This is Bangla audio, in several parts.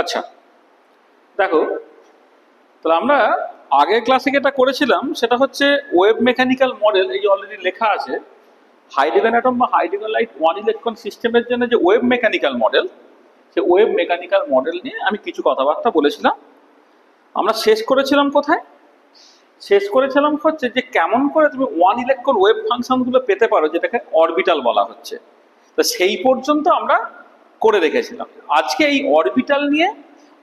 আচ্ছা দেখো, তাহলে আমরা আগের ক্লাসে যেটা করেছিলাম সেটা হচ্ছে ওয়েভ মেকানিক্যাল মডেল। এই যে অলরেডি লেখা আছে হাইড্রোজেন অ্যাটম বা হাইড্রোজেন লাইট ওয়ান ইলেকট্রন সিস্টেমের জন্য যে ওয়েভ মেকানিক্যাল মডেল, সে ওয়েভ মেকানিক্যাল মডেল নিয়ে আমি কিছু কথাবার্তা বলেছিলাম। আমরা শেষ করেছিলাম কোথায়? শেষ করেছিলাম হচ্ছে যে কেমন করে তুমি ওয়ান ইলেকট্রন ওয়েভ ফাংশনগুলো পেতে পারো, যেটাকে অরবিটাল বলা হচ্ছে। তো সেই পর্যন্ত আমরা করে রেখেছিলাম। আজকে এই অরবিটাল নিয়ে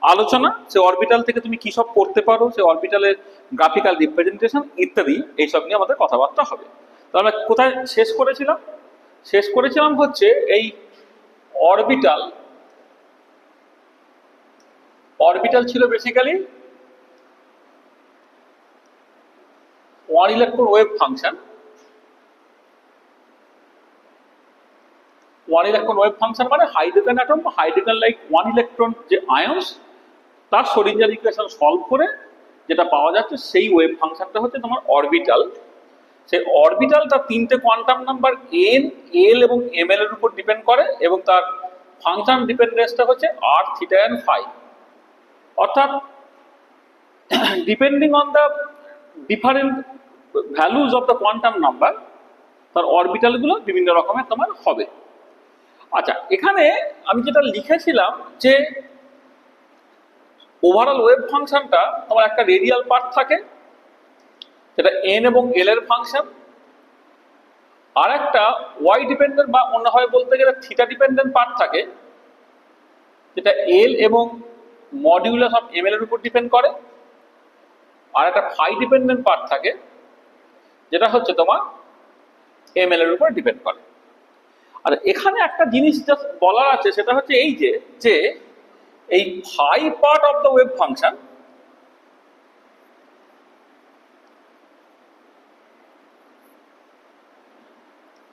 আলোচনা, সে অরবিটাল থেকে তুমি কি সব করতে পারো, সে অরবিটালের গ্রাফিক্যাল রিপ্রেজেন্টেশন ইত্যাদি এইসব নিয়ে আমাদের কথাবার্তা হবে। তো আমরা কোথায় শেষ করেছিলাম? শেষ করেছিলাম হচ্ছে এই অরবিটাল। অরবিটাল ছিল basically one electron wave function. One electron wave function মানে হাইড্রোজেন অ্যাটম বা হাইড্রোজেন লাইক ওয়ান ইলেকট্রন যে আয়ন্স, তার শ্রোডিঞ্জার ইকুয়েশন সলভ করে যেটা পাওয়া যাচ্ছে সেই ওয়েভ ফাংশনটা হচ্ছে তোমার অরবিটাল। সেই অরবিটাল তার তিনটে কোয়ান্টাম নাম্বার এন, এল এবং এম এল এর উপর ডিপেন্ড করে, এবং তার ফাংশন ডিপেন্ডেন্সটা হচ্ছে আর, থিটা এন্ড ফাই। অর্থাৎ depending on the different values of the quantum number, তার অরবিটালগুলো বিভিন্ন রকমের তোমার হবে। আচ্ছা, এখানে আমি যেটা লিখেছিলাম যে ওভারঅল ওয়েভ ফাংশনটা তোমার একটা রেডিয়াল পার্ট থাকে, যেটা এন এবং এল এর ফাংশন, আর একটা ওয়াই ডিপেন্ডেন্ট বা অন্যভাবে বলতে গেলে থিটা ডিপেন্ডেন্ট পার্ট থাকে, যেটা এল এবং মডিউলাস অফ এম এল এর উপর ডিপেন্ড করে, আর একটা ফাই ডিপেন্ডেন্ট পার্ট থাকে, যেটা হচ্ছে তোমার এম এল এর উপর ডিপেন্ড করে। আর এখানে একটা জিনিস জাস্ট বলার আছে, সেটা হচ্ছে এই যে এই phi part of the wave function,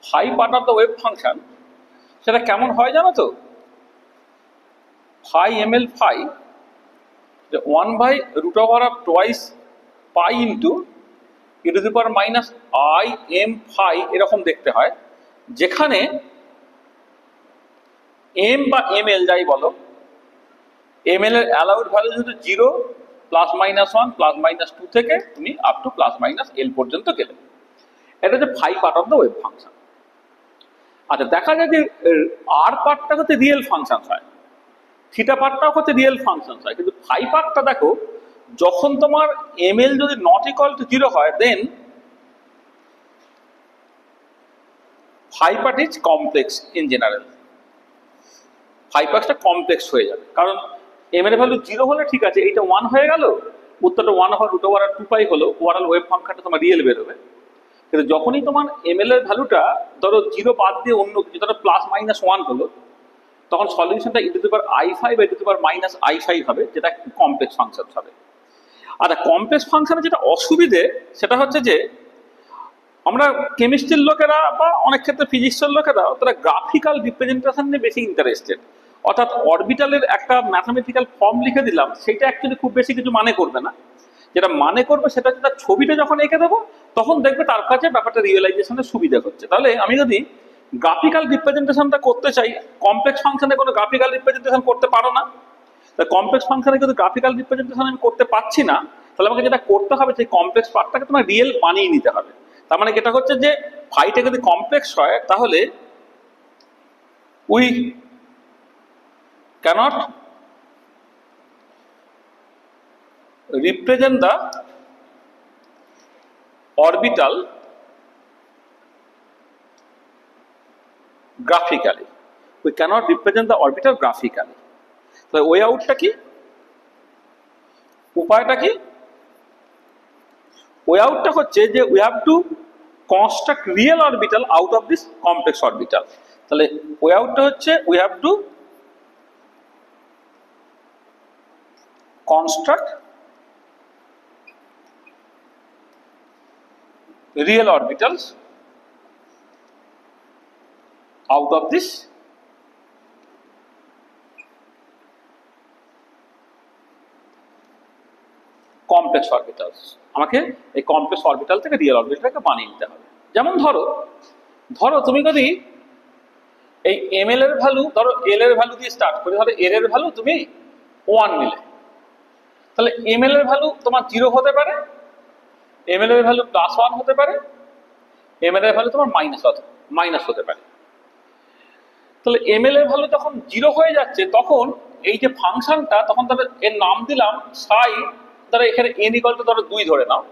phi part of the wave function সেটা কেমন হয় জানো তো? Phi M L phi 1/√of twice pi into e⁻⁻im phi এরকম দেখতে হয়, যেখানে এম বা এম এল যাই বলো, এম এল এর অ্যালাউড ভ্যালু যদি 0, +-1, +-2 থেকে তুমি আপ টু +-l পর্যন্ত গেলে, এটা হচ্ছে phi part of the wave function. আচ্ছা, দেখা যায় যে আর পার্টটা হচ্ছে রিয়েল ফাংশন হয়, থিটা পার্টটাও হচ্ছে রিয়েল ফাংশন হয়, কিন্তু ফাই পার্টটা দেখো যখন তোমার এম এল যদি নট ইকুয়াল টু 0 হয়, then phi part is complex in general. Phi পার্টটা কমপ্লেক্স হয়ে যাবে, কারণ এম এর ভ্যালু 0 হলে ঠিক আছে, এইটা 1 হয়ে গেল, উত্তরটা 1/√2π হলো, ওভারঅল ওয়েভ ফাংশনটা তোমার রিয়েল বেরোবে। কিন্তু যখনই তোমার এম এল এর ভ্যালুটা ধরো 0 বাদ দিয়ে অন্য কিছু, ধরো +-1 হলো, তখন সলিউশনটা e⁻i5 বা e⁻-i5 হবে, যেটা একটু কমপ্লেক্স ফাংশন হবে। আচ্ছা, কমপ্লেক্স ফাংশনের যেটা অসুবিধে সেটা হচ্ছে যে আমরা কেমিস্ট্রির লোকেরা বা অনেক ক্ষেত্রে ফিজিক্সের লোকেরা তারা গ্রাফিক্যাল রিপ্রেজেন্টেশন নিয়ে বেশি ইন্টারেস্টেড। অর্থাৎ অরবিটালের একটা ম্যাথামেটিক্যাল ফর্ম লিখে দিলাম, সেটা অ্যাকচুয়ালি খুব বেশি কিছু মানে করবে না। যেটা মানে করবে সেটা হচ্ছে তার ছবিটা যখন এঁকে দেবো, তখন দেখবে তার কাছে ব্যাপারটা রিয়েলাইজেশনের সুবিধা হচ্ছে। তাহলে আমি যদি গ্রাফিক্যাল রিপ্রেজেন্টেশনটা করতে চাই, কমপ্লেক্স ফাংশনে কোনো গ্রাফিক্যাল রিপ্রেজেন্টেশন করতে পারো না, তাই কমপ্লেক্স ফাংশনে কিন্তু গ্রাফিক্যাল রিপ্রেজেন্টেশন আমি করতে পারছি না, তাহলে আমাকে যেটা করতে হবে সেই কমপ্লেক্স পার্টটাকে তোমার রিয়েল বানিয়ে নিতে হবে। তার মানে যেটা হচ্ছে যে ফাইটা যদি কমপ্লেক্স হয়, তাহলে we cannot represent the orbital graphically. We cannot represent the orbital graphically. So way outটা কি, উপায়টা কি? way outটা হচ্ছে যে we have to construct real orbital out of this complex orbital. তাহলে way outটা হচ্ছে we have to construct real orbitals out of this complex orbitals. আমাকে এই কমপ্লেক্স অরবিটাল থেকে রিয়েল অরবিটালকে বানিয়ে নিতে হবে। যেমন ধরো তুমি যদি এই এম এল এর ভ্যালু, ধরো এল এর ভ্যালু দিয়ে স্টার্ট করি, ধরো এল এর ভ্যালু তুমি 1 নিলে, তাহলে ml এর ভ্যালু তোমার 0 হতে পারে, ml এর ভ্যালু +1 হতে পারে, ml এর ভ্যালু তোমার মাইনাস হতে পারে। তাহলে ml এর ভ্যালু যখন 0 হয়ে যাচ্ছে তখন এই যে ফাংশনটা, তখন তাহলে এর নাম দিলাম সাই, ধরো এখানে n = ধরো 2 ধরে নাও,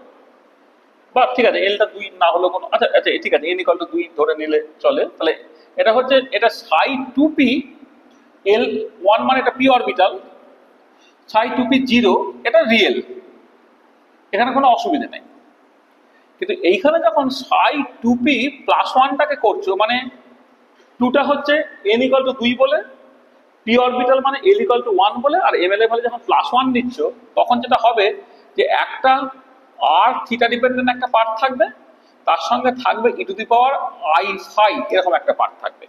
বা ঠিক আছে এলটা 2 না হলো কোনো, আচ্ছা আচ্ছা ঠিক আছে n = 2 ধরে নিলে চলে। তাহলে এটা হচ্ছে এটা সাই 2p l1 মানে এটা p অরবিটাল, সাই 2p 0 এটা রিয়েল, এখানে কোনো অসুবিধা নেই। কিন্তু এইখানে যখন সাই 2p +1 টাকে করছো, মানে 2টা হচ্ছে n = 2 বলে, p অরবিটাল মানে l = 1 বলে, আর ml এর ভ্যালু যখন +1 নিচ্ছ তখন যেটা হবে যে একটা r থিটা ডিপেন্ডেন্ট একটা পার্ট থাকবে, তার সঙ্গে থাকবে e⁻i⁵ এরকম একটা পার্ট থাকবে।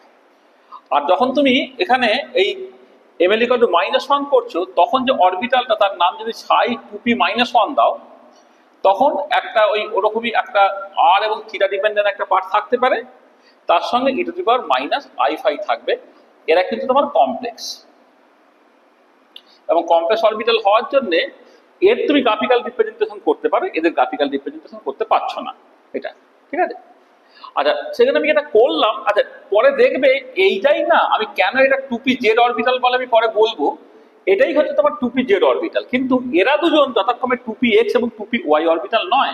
আর যখন তুমি এখানে এই ml = -1 করছো তখন যে অরবিটালটা তার নাম যদি সাই 2p -1 দাও, তখন একটা ওই ওরকমই একটা r এবং থিটা ডিপেন্ডেন্ট একটা পার্ট থাকতে পারে, তার সঙ্গে e⁻i⁵ থাকবে। এরা কিন্তু তোমার কমপ্লেক্স, এবং কমপ্লেক্স অরবিটাল হওয়ার জন্য এর তুমি গ্রাফিক্যাল রিপ্রেজেন্টেশন করতে পারো, এদের গ্রাফিক্যাল রিপ্রেজেন্টেশন করতে পারছো না, এটা ঠিক আছে। আচ্ছা সেখানে আমি এটা করলাম, আচ্ছা পরে দেখবে এইটাই না আমি কেন এটা 2p z অরবিটাল বলে আমি পরে বলবো, এটাই হচ্ছে তোমার 2p z অরবিটাল, কিন্তু এরা দুজন যথাক্রমে 2px এবং 2py অরবিটাল নয়।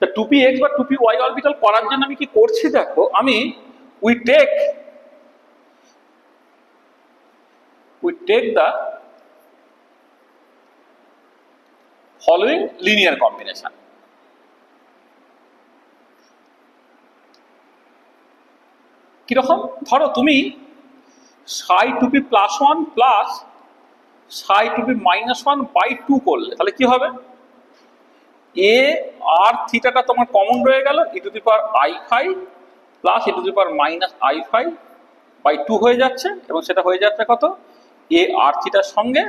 তা 2px বা 2py অরবিটাল করার জন্য আমি কি করছি দেখো, আমি we take the following linear combination. কিরকম, ধরো তুমি সাই 2p +1 প্লাস সাই 2p -1/2 করলে, তাহলে কি হবে, এ আর থিটাটা তোমার কমন রয়ে গেল, e⁻i⁵ প্লাস e⁻i⁵/2 হয়ে যাচ্ছে, এবং সেটা হয়ে যাচ্ছে কত, এ আর থিটার সঙ্গে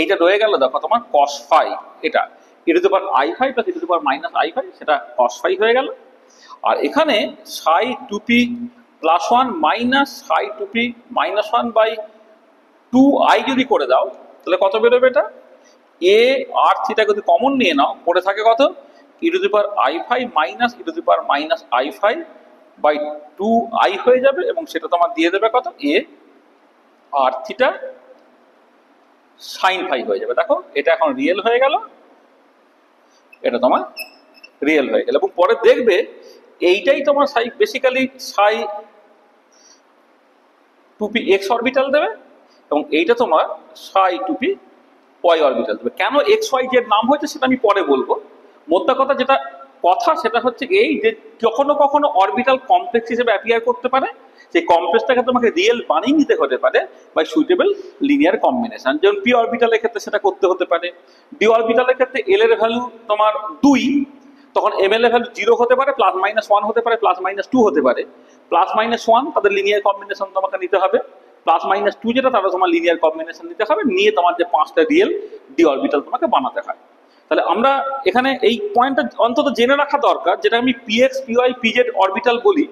এইটা রয়ে গেল দেখো তোমার cos⁵, এটা e⁻i⁵ প্লাস e⁻i⁵, সেটা cos⁵ হয়ে গেল। আর এখানে সাই 2p +1 মাইনাস সাই 2p -1/2i যদি করে দাও, তাহলে কত বেরোবে, এটা এ আর থিটা যদি কমন নিয়ে নাও, পড়ে থাকে কত, e⁻i⁵ মাইনাস e⁻i⁵/2i হয়ে যাবে, এবং সেটা তোমার দিয়ে দেবে কত, এ আর থিটা sin⁵ হয়ে যাবে। দেখো এটা এখন রিয়েল হয়ে গেল, এটা তোমার রিয়েল হয়ে গেল, এবং পরে দেখবে এইটাই তোমার সাই বেসিক্যালি সাই 2px অরবিটাল দেবে, এবং এইটা তোমার সাই 2py অরবিটাল দেবে। কেন xyz নাম হয়েছে সেটা আমি পরে বলবো, মোদ্দা কথা যেটা কথা সেটা হচ্ছে এই যে কখনো কখনো অরবিটাল কমপ্লেক্স হিসেবে অ্যাপিয়ার করতে পারে, সেই কমপ্লেক্সটাকে তোমাকে রিয়েল বানিয়ে নিতে হতে পারে বাই সুইটেবল লিনিয়ার কম্বিনেশন। যেমন পি অরবিটালের ক্ষেত্রে সেটা করতে হতে পারে, ডি অরবিটালের ক্ষেত্রে এল এর ভ্যালু তোমার 2, তখন ml এর ভ্যালু 0 হতে পারে, +-1 হতে পারে, +-2 হতে পারে। +-1 তাদের লিনিয়ার কম্বিনেশন তোমাকে নিতে হবে, +-2 যেটা তারা তোমার লিনিয়ার কম্বিনেশন নিতে হবে, নিয়ে তোমার যে 5টা রিয়েল ডি অরবিটাল তোমাকে বানাতে হয়। তাহলে আমরা এখানে এই পয়েন্টটা অন্তত জেনে রাখা দরকার, যেটা আমি px py pz অরবিটাল বলি,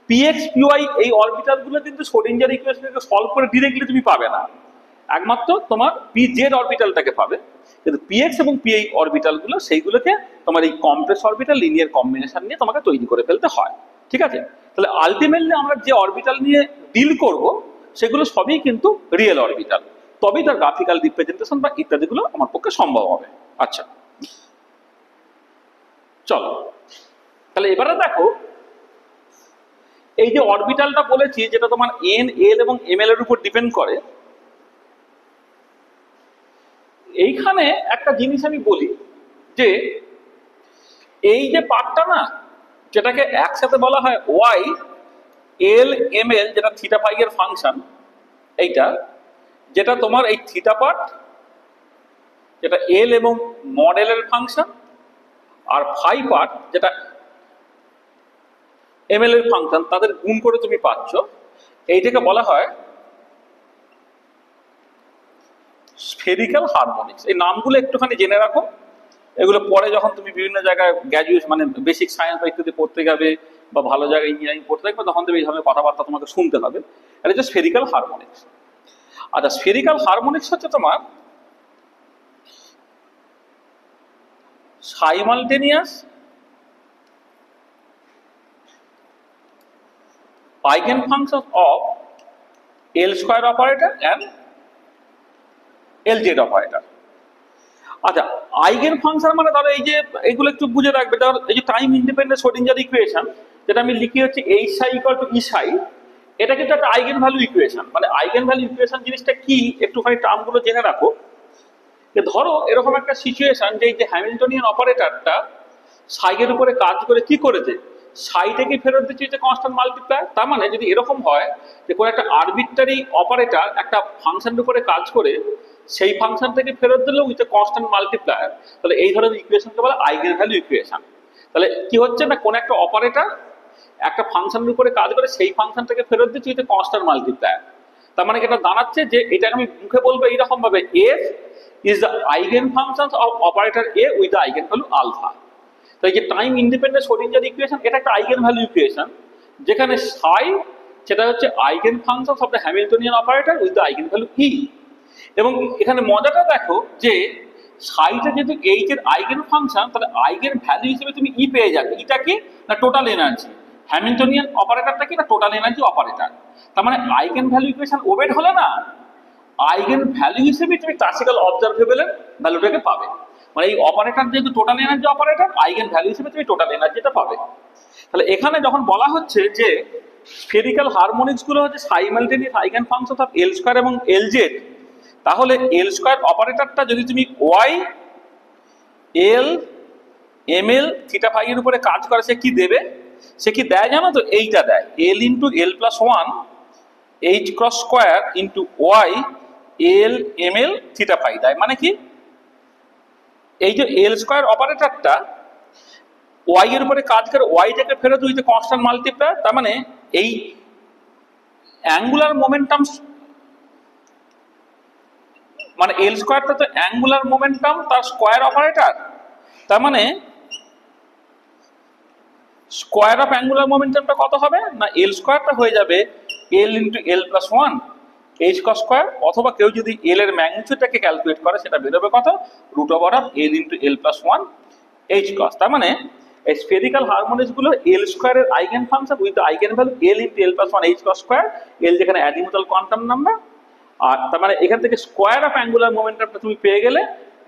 px py এই অরবিটালগুলো কিন্তু স্ক্রোডিঞ্জার ইকুয়েশনকে সলভ করে ডিরেক্টলি তুমি পাবে না, একমাত্র তোমার pz অরবিটালটাকে পাবে। কিন্তু px এবং py অরবিটালগুলো সেইগুলোকে তোমার এই কমপ্লেক্স অরবিটাল লিনিয়ার কম্বিনেশন নিয়ে তোমাকে তৈরি করে ফেলতে হয়, ঠিক আছে। তাহলে আলটিমেটলি আমরা যে অরবিটাল নিয়ে ডিল করব সেগুলো সবই কিন্তু রিয়েল অরবিটাল, তবেই তার গ্রাফিক্যাল রিপ্রেজেন্টেশন বা ইত্যাদিগুলো আমার পক্ষে সম্ভব হবে। আচ্ছা চলো তাহলে এবারে দেখো, এই যে অরবিটালটা বলেছি যেটা তোমার n l এবং ml এর উপর ডিপেন্ড করে, এইখানে একটা জিনিস আমি বলি যে এই যে পার্টটা না, যেটাকে একসাথে বলা হয় y l ml, যেটা থিটা ফাই এর ফাংশন, এইটা যেটা তোমার এই থিটা পার্ট, যেটা l এবং মড l এর ফাংশন, আর ফাই পার্ট যেটা ml এর ফাংশন, তাদের গুণ করে তুমি পাচ্ছ, এইটাকে বলা হয় স্ফেরিক্যাল হারমোনিক্স। এই নামগুলো একটুখানি জেনে রাখো, এগুলো পরে যখন তুমি বিভিন্ন জায়গায় গ্র্যাজুয়েশন মানে বেসিক সায়েন্স বা ইত্যাদি পড়তে যাবে বা ভালো জায়গায় ইঞ্জিনিয়ারিং পড়তে থাকবে, তখন তুমি এই ধরনের কথাবার্তা তোমাকে শুনতে হবে। এটা হচ্ছে স্ফেরিক্যাল হারমোনিক্স। আচ্ছা স্ফেরিক্যাল হারমোনিক্স হচ্ছে তোমার simultaneous eigenfunctions of L square operator and LZ operator. আচ্ছা, আইগেন ফাংশন মানে ধরো এই যে এগুলো একটু বুঝে রাখবে, ধরো এই যে টাইম ইন্ডিপেন্ডেন্ট শ্রোডিঞ্জার ইকুয়েশন যেটা আমি লিখি হচ্ছে এইচ সাই ইকুয়াল টু ই সাই, এটা কিন্তু একটা আইগেন ভ্যালু ইকুয়েশন। মানে আইগেন ভ্যালু ইকুয়েশন জিনিসটা কি একটুখানি টার্মগুলো জেনে রাখো। যে ধরো এরকম একটা সিচুয়েশন যে এই যে হ্যামিল্টনিয়ান অপারেটরটা সাইয়ের উপরে কাজ করে কি করেছে, সাই থেকে ফেরত দিচ্ছে কনস্ট্যান্ট মাল্টিপ্লাই। তার মানে যদি এরকম হয় যে কোনো একটা আরবিট্রারি অপারেটর একটা ফাংশনের উপরে কাজ করে সেই ফাংশন থেকে ফেরত দিলেও উইথ কনস্ট্যান্ট মাল্টিপ্লায়ার, তাহলে এই ধরনের ইকুয়েশনকে বলে আইগেন ভ্যালু ইকুয়েশন। তাহলে কি হচ্ছে না, কোন একটা অপারেটর একটা ফাংশনের উপরে কাজ করে সেই ফাংশন থেকে ফেরত দিচ্ছে উইথ কনস্ট্যান্ট মাল্টিপ্লায়ার। তার মানে এটা দাঁড়াচ্ছে যে এটা আমি মুখে বলবো এইরকম ভাবে, F is the eigen functions of operator A with the eigen value alpha. তো এই যে টাইম ইন্ডিপেন্ডেন্ট শ্রোডিঞ্জার ইকুয়েশন এটা একটা আইগেন ভ্যালু ইকুয়েশন, যেখানে সাই সেটা হচ্ছে eigen functions of the Hamiltonian operator with the eigen value E. এবং এখানে মজাটা দেখো যে সাইটা যেহেতু এইচ এর আইগেন ফাংশন, তাহলে আইগেন ভ্যালু হিসেবে তুমি ই পেয়ে যাবে। এটা কি না টোটাল এনার্জি, হ্যামিল্টনিয়ান অপারেটরটা কি না টোটাল এনার্জি অপারেটর। তার মানে আইগেন ভ্যালু ইকুয়েশন ওবেট হলে না আইগেন ভ্যালু হিসেবে তুমি ক্লাসিক্যাল অবজারভেবলের ভ্যালুটাকে পাবে। মানে এই অপারেটর যেহেতু total energy operator, eigen value হিসেবে তুমি টোটাল এনার্জিটা পাবে। তাহলে এখানে যখন বলা হচ্ছে যে স্ফেরিক্যাল হারমোনিক্স গুলো হচ্ছে simultaneous eigen function of L square এবং এল জেড, তাহলে এল স্কয়ার অপারেটরটা যদি তুমি Y L M L theta phi এর উপরে কাজ করে সে কি দেবে, সে কি দেয় জানো তো, এইটা দেয় L into L plus one H cross square into Y L M L theta phi দেয়। মানে কি, এই যে এল স্কোয়ার অপারেটরটা ওয়াই এর উপরে কাজ করে ওয়াইটাকে ফেরত দিতে কনস্ট্যান্ট মাল্টিপ্লাই। তার মানে এই অ্যাঙ্গুলার মোমেন্টাম, মানে এল স্কোয়ারটা তো অ্যাঙ্গুলার মোমেন্টাম তার স্কোয়ার অপারেটর, তার মানে স্কোয়ার অফ অ্যাঙ্গুলার মোমেন্টামটা কত হবে না, এল স্কোয়ারটা হয়ে যাবে L into L plus one H cross square, অথবা কেউ যদি এল এর ম্যাগনিটিউডটাকে ক্যালকুলেট করে সেটা বেরোবে কত, root over of L into L plus one H cross. তার মানে এই স্ফেরিক্যাল হারমোনিক্স গুলো এল স্কোয়ারের eigen function with the eigen value L into L plus one H cross square, L যেখানে অ্যাজিমুথাল কোয়ান্টাম নাম্বার, আর তার মানে এখান থেকে স্কোয়ার অফ অ্যাঙ্গুলার মোমেন্টামটা তুমি পেয়ে গেলে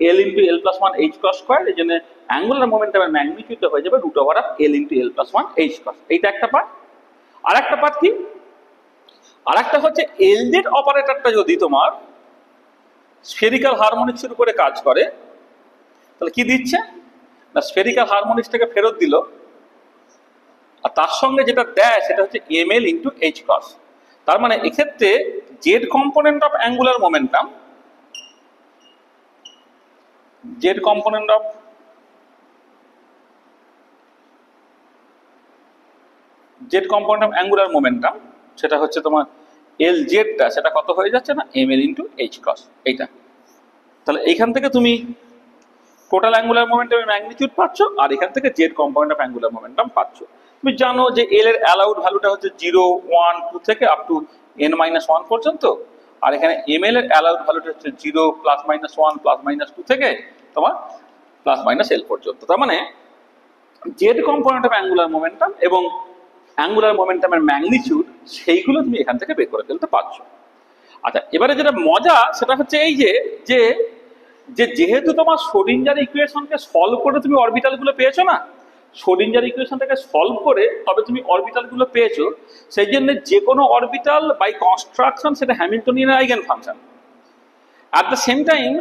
L into L plus one H cross square. এই জন্য অ্যাঙ্গুলার মোমেন্টামের ম্যাগনিটিউডটা হয়ে যাবে root over of L into L plus one H cross. এইটা একটা পার্ট। আর একটা পার্ট কি, আর একটা হচ্ছে এল জেড অপারেটরটা যদি তোমার স্ফেরিক্যাল হারমোনিক্সের উপরে কাজ করে তাহলে কি দিচ্ছে না, স্ফেরিক্যাল হারমোনিক্সটাকে ফেরত দিল, আর তার সঙ্গে যেটা দেয় সেটা হচ্ছে M L into H cross. তার মানে এক্ষেত্রে Z component of angular momentum, Z component of angular momentum সেটা হচ্ছে তোমার এল জেডটা, সেটা কত হয়ে যাচ্ছে না M L into H cross এইটা। তাহলে এইখান থেকে তুমি টোটাল অ্যাঙ্গুলার মোমেন্টামের ম্যাগনিটিউড পাচ্ছ, আর এখান থেকে Z component of angular momentum পাচ্ছ। তুমি জানো যে এল এর অ্যালাউড ভ্যালুটা হচ্ছে 0, 1, 2 থেকে আপ টু n-1 পর্যন্ত, আর এখানে এম এল এর অ্যালাউড ভ্যালুটা হচ্ছে 0, +-1, +-2 থেকে তোমার +-l পর্যন্ত। তার মানে Z component of angular momentum এবং অ্যাঙ্গুলার মোমেন্টামের ম্যাগনিটিউড সেইগুলো তুমি এখান থেকে বের করে ফেলতে পারছো। আচ্ছা, এবারে যেটা মজা সেটা হচ্ছে এই যে যেহেতু তোমার শ্রোডিঞ্জার ইকুয়েশনকে সলভ করে তুমি অরবিটালগুলো পেয়েছো না, শ্রোডিঞ্জার ইকুয়েশনটাকে সলভ করে তবে তুমি অরবিটালগুলো পেয়েছো, সেই জন্য যে কোনো অরবিটাল বাই কনস্ট্রাকশন সেটা Hamiltonian eigen function. At the same time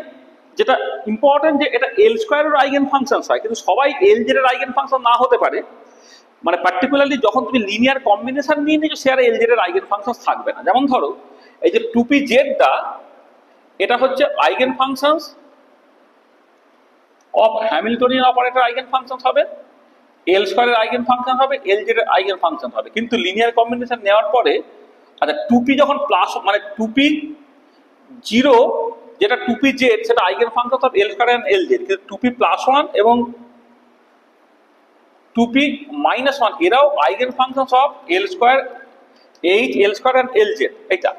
যেটা ইম্পর্টেন্ট যে এটা এল স্কোয়ারের আইগেন ফাংশন হয়, কিন্তু সবাই এল জেড এর আইগেন ফাংশন না হতে পারে। মানে পার্টিকুলারলি যখন তুমি লিনিয়ার কম্বিনেশন নিয়ে নিয়েছো সে আর এল জেড এর আইগেন ফাংশন থাকবে না। যেমন ধরো এই যে 2p জেডটা, এটা হচ্ছে eigen functions of Hamiltonian operator eigen function হবে, এল স্কোয়ারের আইগেন ফাংশন হবে, এল জেড এর আইগেন ফাংশন হবে। কিন্তু লিনিয়ার কম্বিনেশন নেওয়ার পরে আচ্ছা 2p যখন প্লাস মানে 2p 0 যেটা 2p জেড সেটা eigen function of L square and L Z, কিন্তু 2p + 1 এবং 2p - 1 এরাও eigen function of L square H L square and L Z এটা।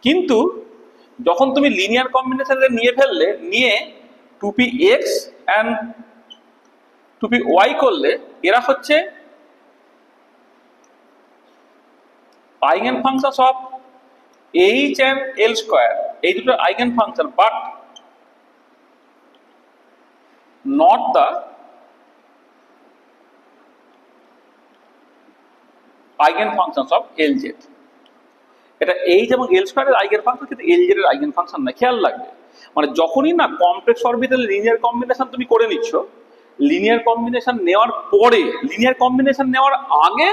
কিন্তু যখন তুমি লিনিয়ার কম্বিনেশন নিয়ে ফেললে, নিয়ে 2px and টুপি ওয়াই করলে এরা হচ্ছে eigen functions of H and L square, এই দুটো eigen function, but not the eigen functions of L Z. এটা এইচ এবং এল স্কোয়ারের আইগেন ফাংশন, কিন্তু এল জেড এর আইগেন ফাংশন না। খেয়াল রাখবে, মানে যখনই না কমপ্লেক্স অরবিটাল লিনিয়ার কম্বিনেশন তুমি করে নিচ্ছ, লিনিয়ার কম্বিনেশন নেওয়ার পরে, লিনিয়ার কম্বিনেশন নেওয়ার আগে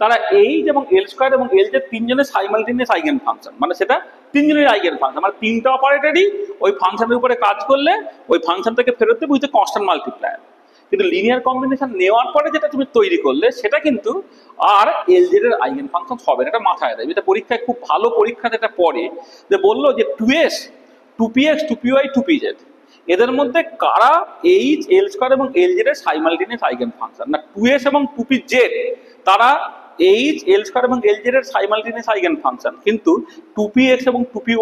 তারা এইচ এবং এল স্কোয়ার এবং এল জেড তিনজনের সাইমালটেনিয়াস আইগেন ফাংশন, মানে সেটা তিনজনের আইগেন ফাংশন, মানে তিনটা অপারেটরই ওই ফাংশনের উপরে কাজ করলে ওই ফাংশনটাকে ফেরত দেবে উইথ কনস্ট্যান্ট মাল্টিপ্লায়ার। কিন্তু লিনিয়ার কম্বিনেশন নেওয়ার পরে যেটা তুমি তৈরি করলে সেটা কিন্তু আর এল জেড এর আইগেন ফাংশন হবে না, এটা মাথায় দেয়। এটা পরীক্ষায় খুব ভালো পরীক্ষা যেটা পড়ে, যে বললো যে 2s 2px 2py 2pz এদের মধ্যে কারা এইচ এল স্কোয়ার এবং এল জেড এর সাইমালটেনিয়াস আইগেন ফাংশন, না 2s এবং 2pz তারা এইচ এল স্কোয়ার এবং এল জেড এর সাইমালটেনিয়াস আইগেন ফাংশন, কিন্তু 2px এবং 2py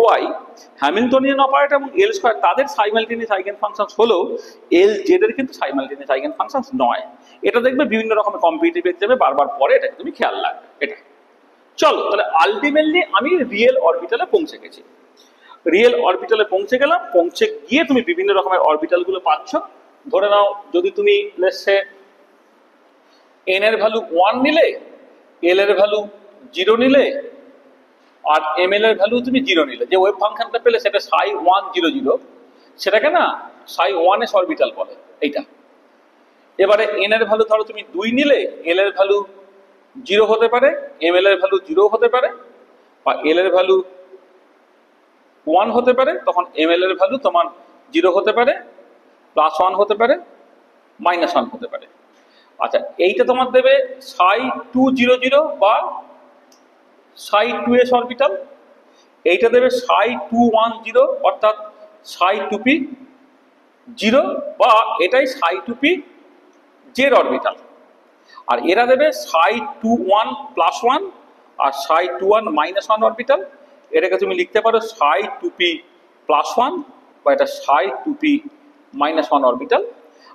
হ্যামিল্টনিয়ান অপারেটর এবং এল স্কোয়ার তাদের সাইমালটেনিয়াস আইগেন ফাংশন হলেও এল জেড এর কিন্তু সাইমালটেনিয়াস আইগেন ফাংশন নয়। এটা দেখবে বিভিন্ন রকমের কম্পিটিটিভ এক্সামে বারবার পরে, এটাকে তুমি খেয়াল রাখবে। এটা চলো, তাহলে আলটিমেটলি আমি রিয়েল অরবিটালে পৌঁছে গেছি। রিয়েল অরবিটালে পৌঁছে গেলাম, পৌঁছে গিয়ে তুমি বিভিন্ন রকমের অরবিটাল গুলো পাচ্ছ। ধরে নাও যদি তুমি লেটস সে এন এর ভ্যালু 1 নিলে, এল এর ভ্যালু 0 নিলে, আর এম এল এর ভ্যালু তুমি 0 নিলে, যে ওয়েভ ফাংশনটা পেলে সেটা সাই 1 0 0, সেটাকে না সাই 1s অরবিটাল বলে এইটা। এবারে এন এর ভ্যালু ধরো তুমি 2 নিলে, এল এর ভ্যালু 0 হতে পারে, এম এল এর ভ্যালু 0 হতে পারে, বা এল এর ভ্যালু 1 হতে পারে, তখন এম এল এর ভ্যালু তোমার 0 হতে পারে, +1 হতে পারে, -1 হতে পারে। আচ্ছা, এইটা তোমার দেবে সাই 2 0 0 বা সাই 2s অরবিটাল, এইটা দেবে সাই 2 1 0 অর্থাৎ সাই 2p 0 বা এটাই সাই 2p জেড অরবিটাল, আর এরা দেবে সাই 2 1 +1 আর সাই 2 1 -1 অরবিটাল। এটাকে তুমি লিখতে পারো সাই 2p +1 বা এটা সাই 2p -1 অরবিটাল।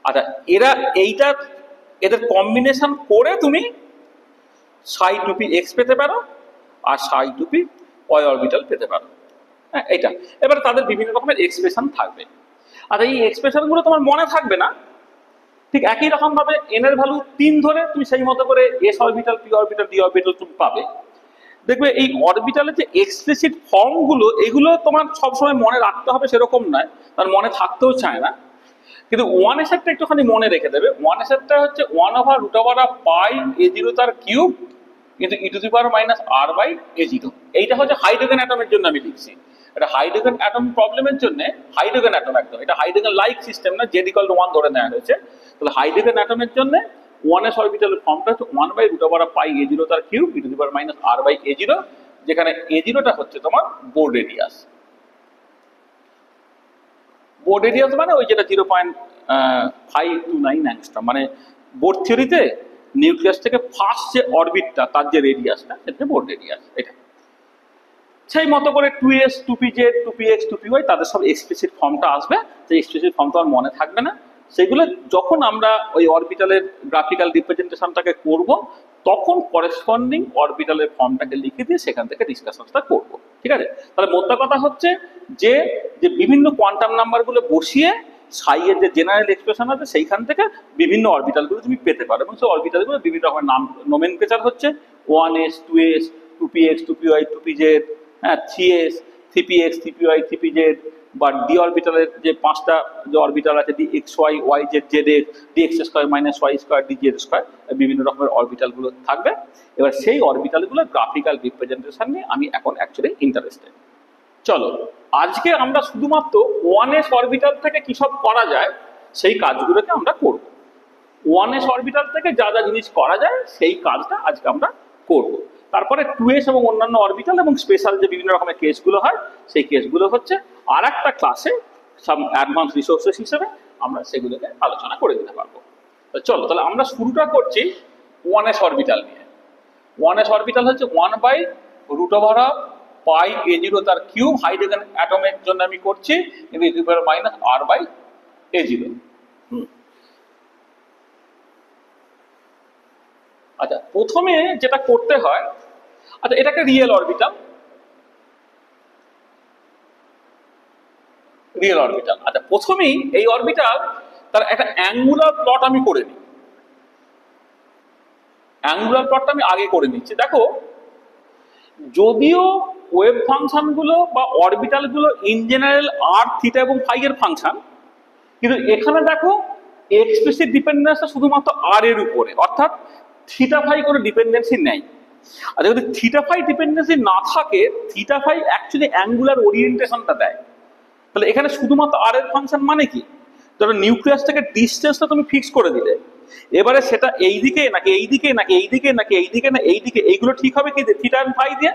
আচ্ছা, এরা এইটা এদের কম্বিনেশন করে তুমি সাই 2p x পেতে পারো আর সাই 2p y অরবিটাল পেতে পারো। হ্যাঁ, এইটা এবারে তাদের বিভিন্ন রকমের এক্সপ্রেশন থাকবে। আর এই এক্সপ্রেশন গুলো তোমার মনে থাকবে না, ঠিক একই রকম ভাবে এন এর ভ্যালু 3 ধরে তুমি সেই মতো করে S orbital, P orbital, D orbital তুমি পাবে। দেখবে এই অরবিটালের যে এক্সপ্লিসিট ফর্ম গুলো, এগুলো তোমার সবসময় মনে রাখতে হবে সেরকম নয়, তার মনে থাকতেও চায় না। কিন্তু 1s এরটা একটুখানি মনে রেখে দেবে। 1s এরটা হচ্ছে 1/√পাই a0 তার কিউব কিন্তু e⁻⁻r/a0। এইটা হচ্ছে হাইড্রোজেন অ্যাটমের জন্য আমি লিখছি। এটা হাইড্রোজেন অ্যাটম প্রবলেমের জন্য, হাইড্রোজেন অ্যাটম একদম, এটা হাইড্রোজেন লাইক সিস্টেম না, z = 1 ধরে নেওয়া হয়েছে। তাহলে হাইড্রোজেন অ্যাটমের জন্য 1s অরবিটালের ফর্মটা হচ্ছে 1/√পাই a0 তার কিউব e⁻⁻r/a0, যেখানে a0টা হচ্ছে তোমার বোর রেডিয়াস। বোর রেডিয়াস মানে ওই যেটা 0.529 অ্যাংস্ট্রম, মানে বোর থিওরিতে নিউক্লিয়াস থেকে ফার্স্ট যে অরবিটটা তার যে রেডিয়াসটা সেটা বোর রেডিয়াস। এটা সেই মতো করে 2s 2pz 2px 2py তাদের সব এক্সপ্লিসিট ফর্মটা আসবে। সেই এক্সপ্লিসিট ফর্ম তো আর মনে থাকবে না, সেগুলো যখন আমরা ওই অরবিটালের গ্রাফিক্যাল রিপ্রেজেন্টেশনটাকে করব তখন করেসপন্ডিং অরবিটালের ফর্মটাকে লিখে দিয়ে সেখান থেকে ডিসকাশনটা করব। ঠিক আছে, তাহলে মোদ্দা কথা হচ্ছে যে বিভিন্ন কোয়ান্টাম নাম্বারগুলো বসিয়ে সাই এর যে জেনারেল এক্সপ্রেশন আছে সেইখান থেকে বিভিন্ন অরবিটালগুলো তুমি পেতে পারো, এবং সেই অরবিটালগুলো বিভিন্ন রকমের নাম নোমেনক্লেচার হচ্ছে 1s 2s 2px 2py 2pz, 3s 3px 3py 3pz, বা ডি অরবিটালের যে 5টা যে অরবিটাল আছে dxy yz zx dx² y² dz², বিভিন্ন রকমের অরবিটালগুলো থাকবে। এবার সেই অরবিটালগুলো গ্রাফিক্যাল রিপ্রেজেন্টেশন নিয়ে আমি এখন অ্যাকচুয়ালি ইন্টারেস্টেড। চলো, আজকে আমরা শুধুমাত্র 1s অরবিটাল থেকে কি সব করা যায় সেই কাজগুলোকে আমরা করব। 1s অরবিটাল থেকে যা যা জিনিস করা যায় সেই কাজটা আজকে আমরা করব। তারপরে 2s এবং অন্যান্য অরবিটাল এবং স্পেশাল যে বিভিন্ন রকমের কেসগুলো হয় সেই কেসগুলো হচ্ছে আর একটা ক্লাসে সাম অ্যাডভান্স রিসোর্সেস হিসেবে আমরা সেগুলোকে আলোচনা করে দিতে পারবো। তো চলো, তাহলে আমরা শুরুটা করছি 1s অরবিটাল নিয়ে। 1s অরবিটাল হচ্ছে 1/√পাই a0 তার কিউব, হাইড্রোজেন অ্যাটমের জন্য আমি করছি কিন্তু e⁻⁻r/a0। আচ্ছা প্রথমে যেটা করতে হয়, আচ্ছা এটা একটা রিয়েল অরবিটাল, রিয়েল অরবিটাল। আচ্ছা প্রথমেই এই অরবিটাল তার একটা অ্যাঙ্গুলার প্লট আমি করে নিই। অ্যাঙ্গুলার প্লটটা আমি আগে করে নিচ্ছি। দেখো যদিও ওয়েভ ফাংশনগুলো বা অরবিটালগুলো ইন জেনারেল আর থিটা এবং ফাই এর ফাংশন, কিন্তু এখানে দেখো এক্সপ্লিসিট ডিপেন্ডেন্সটা শুধুমাত্র আর এর উপরে, অর্থাৎ থিটা ফাই কোনো ডিপেন্ডেন্সি নেই। আর যদি থিটা ফাই ডিপেন্ডেন্সি না থাকে, থিটা ফাই অ্যাকচুয়ালি অ্যাঙ্গুলার ওরিয়েন্টেশনটা দেয়। তাহলে এখানে শুধুমাত্র আর এর ফাংশন মানে কি, ধরো নিউক্লিয়াস থেকে ডিস্টেন্সটা তুমি ফিক্স করে দিলে, এবারে সেটা এইদিকে নাকি এইদিকে নাকি এইদিকে নাকি এইদিকে না এইদিকে, এইগুলো ঠিক হবে কি থিটা এন্ড ফাই দিয়ে।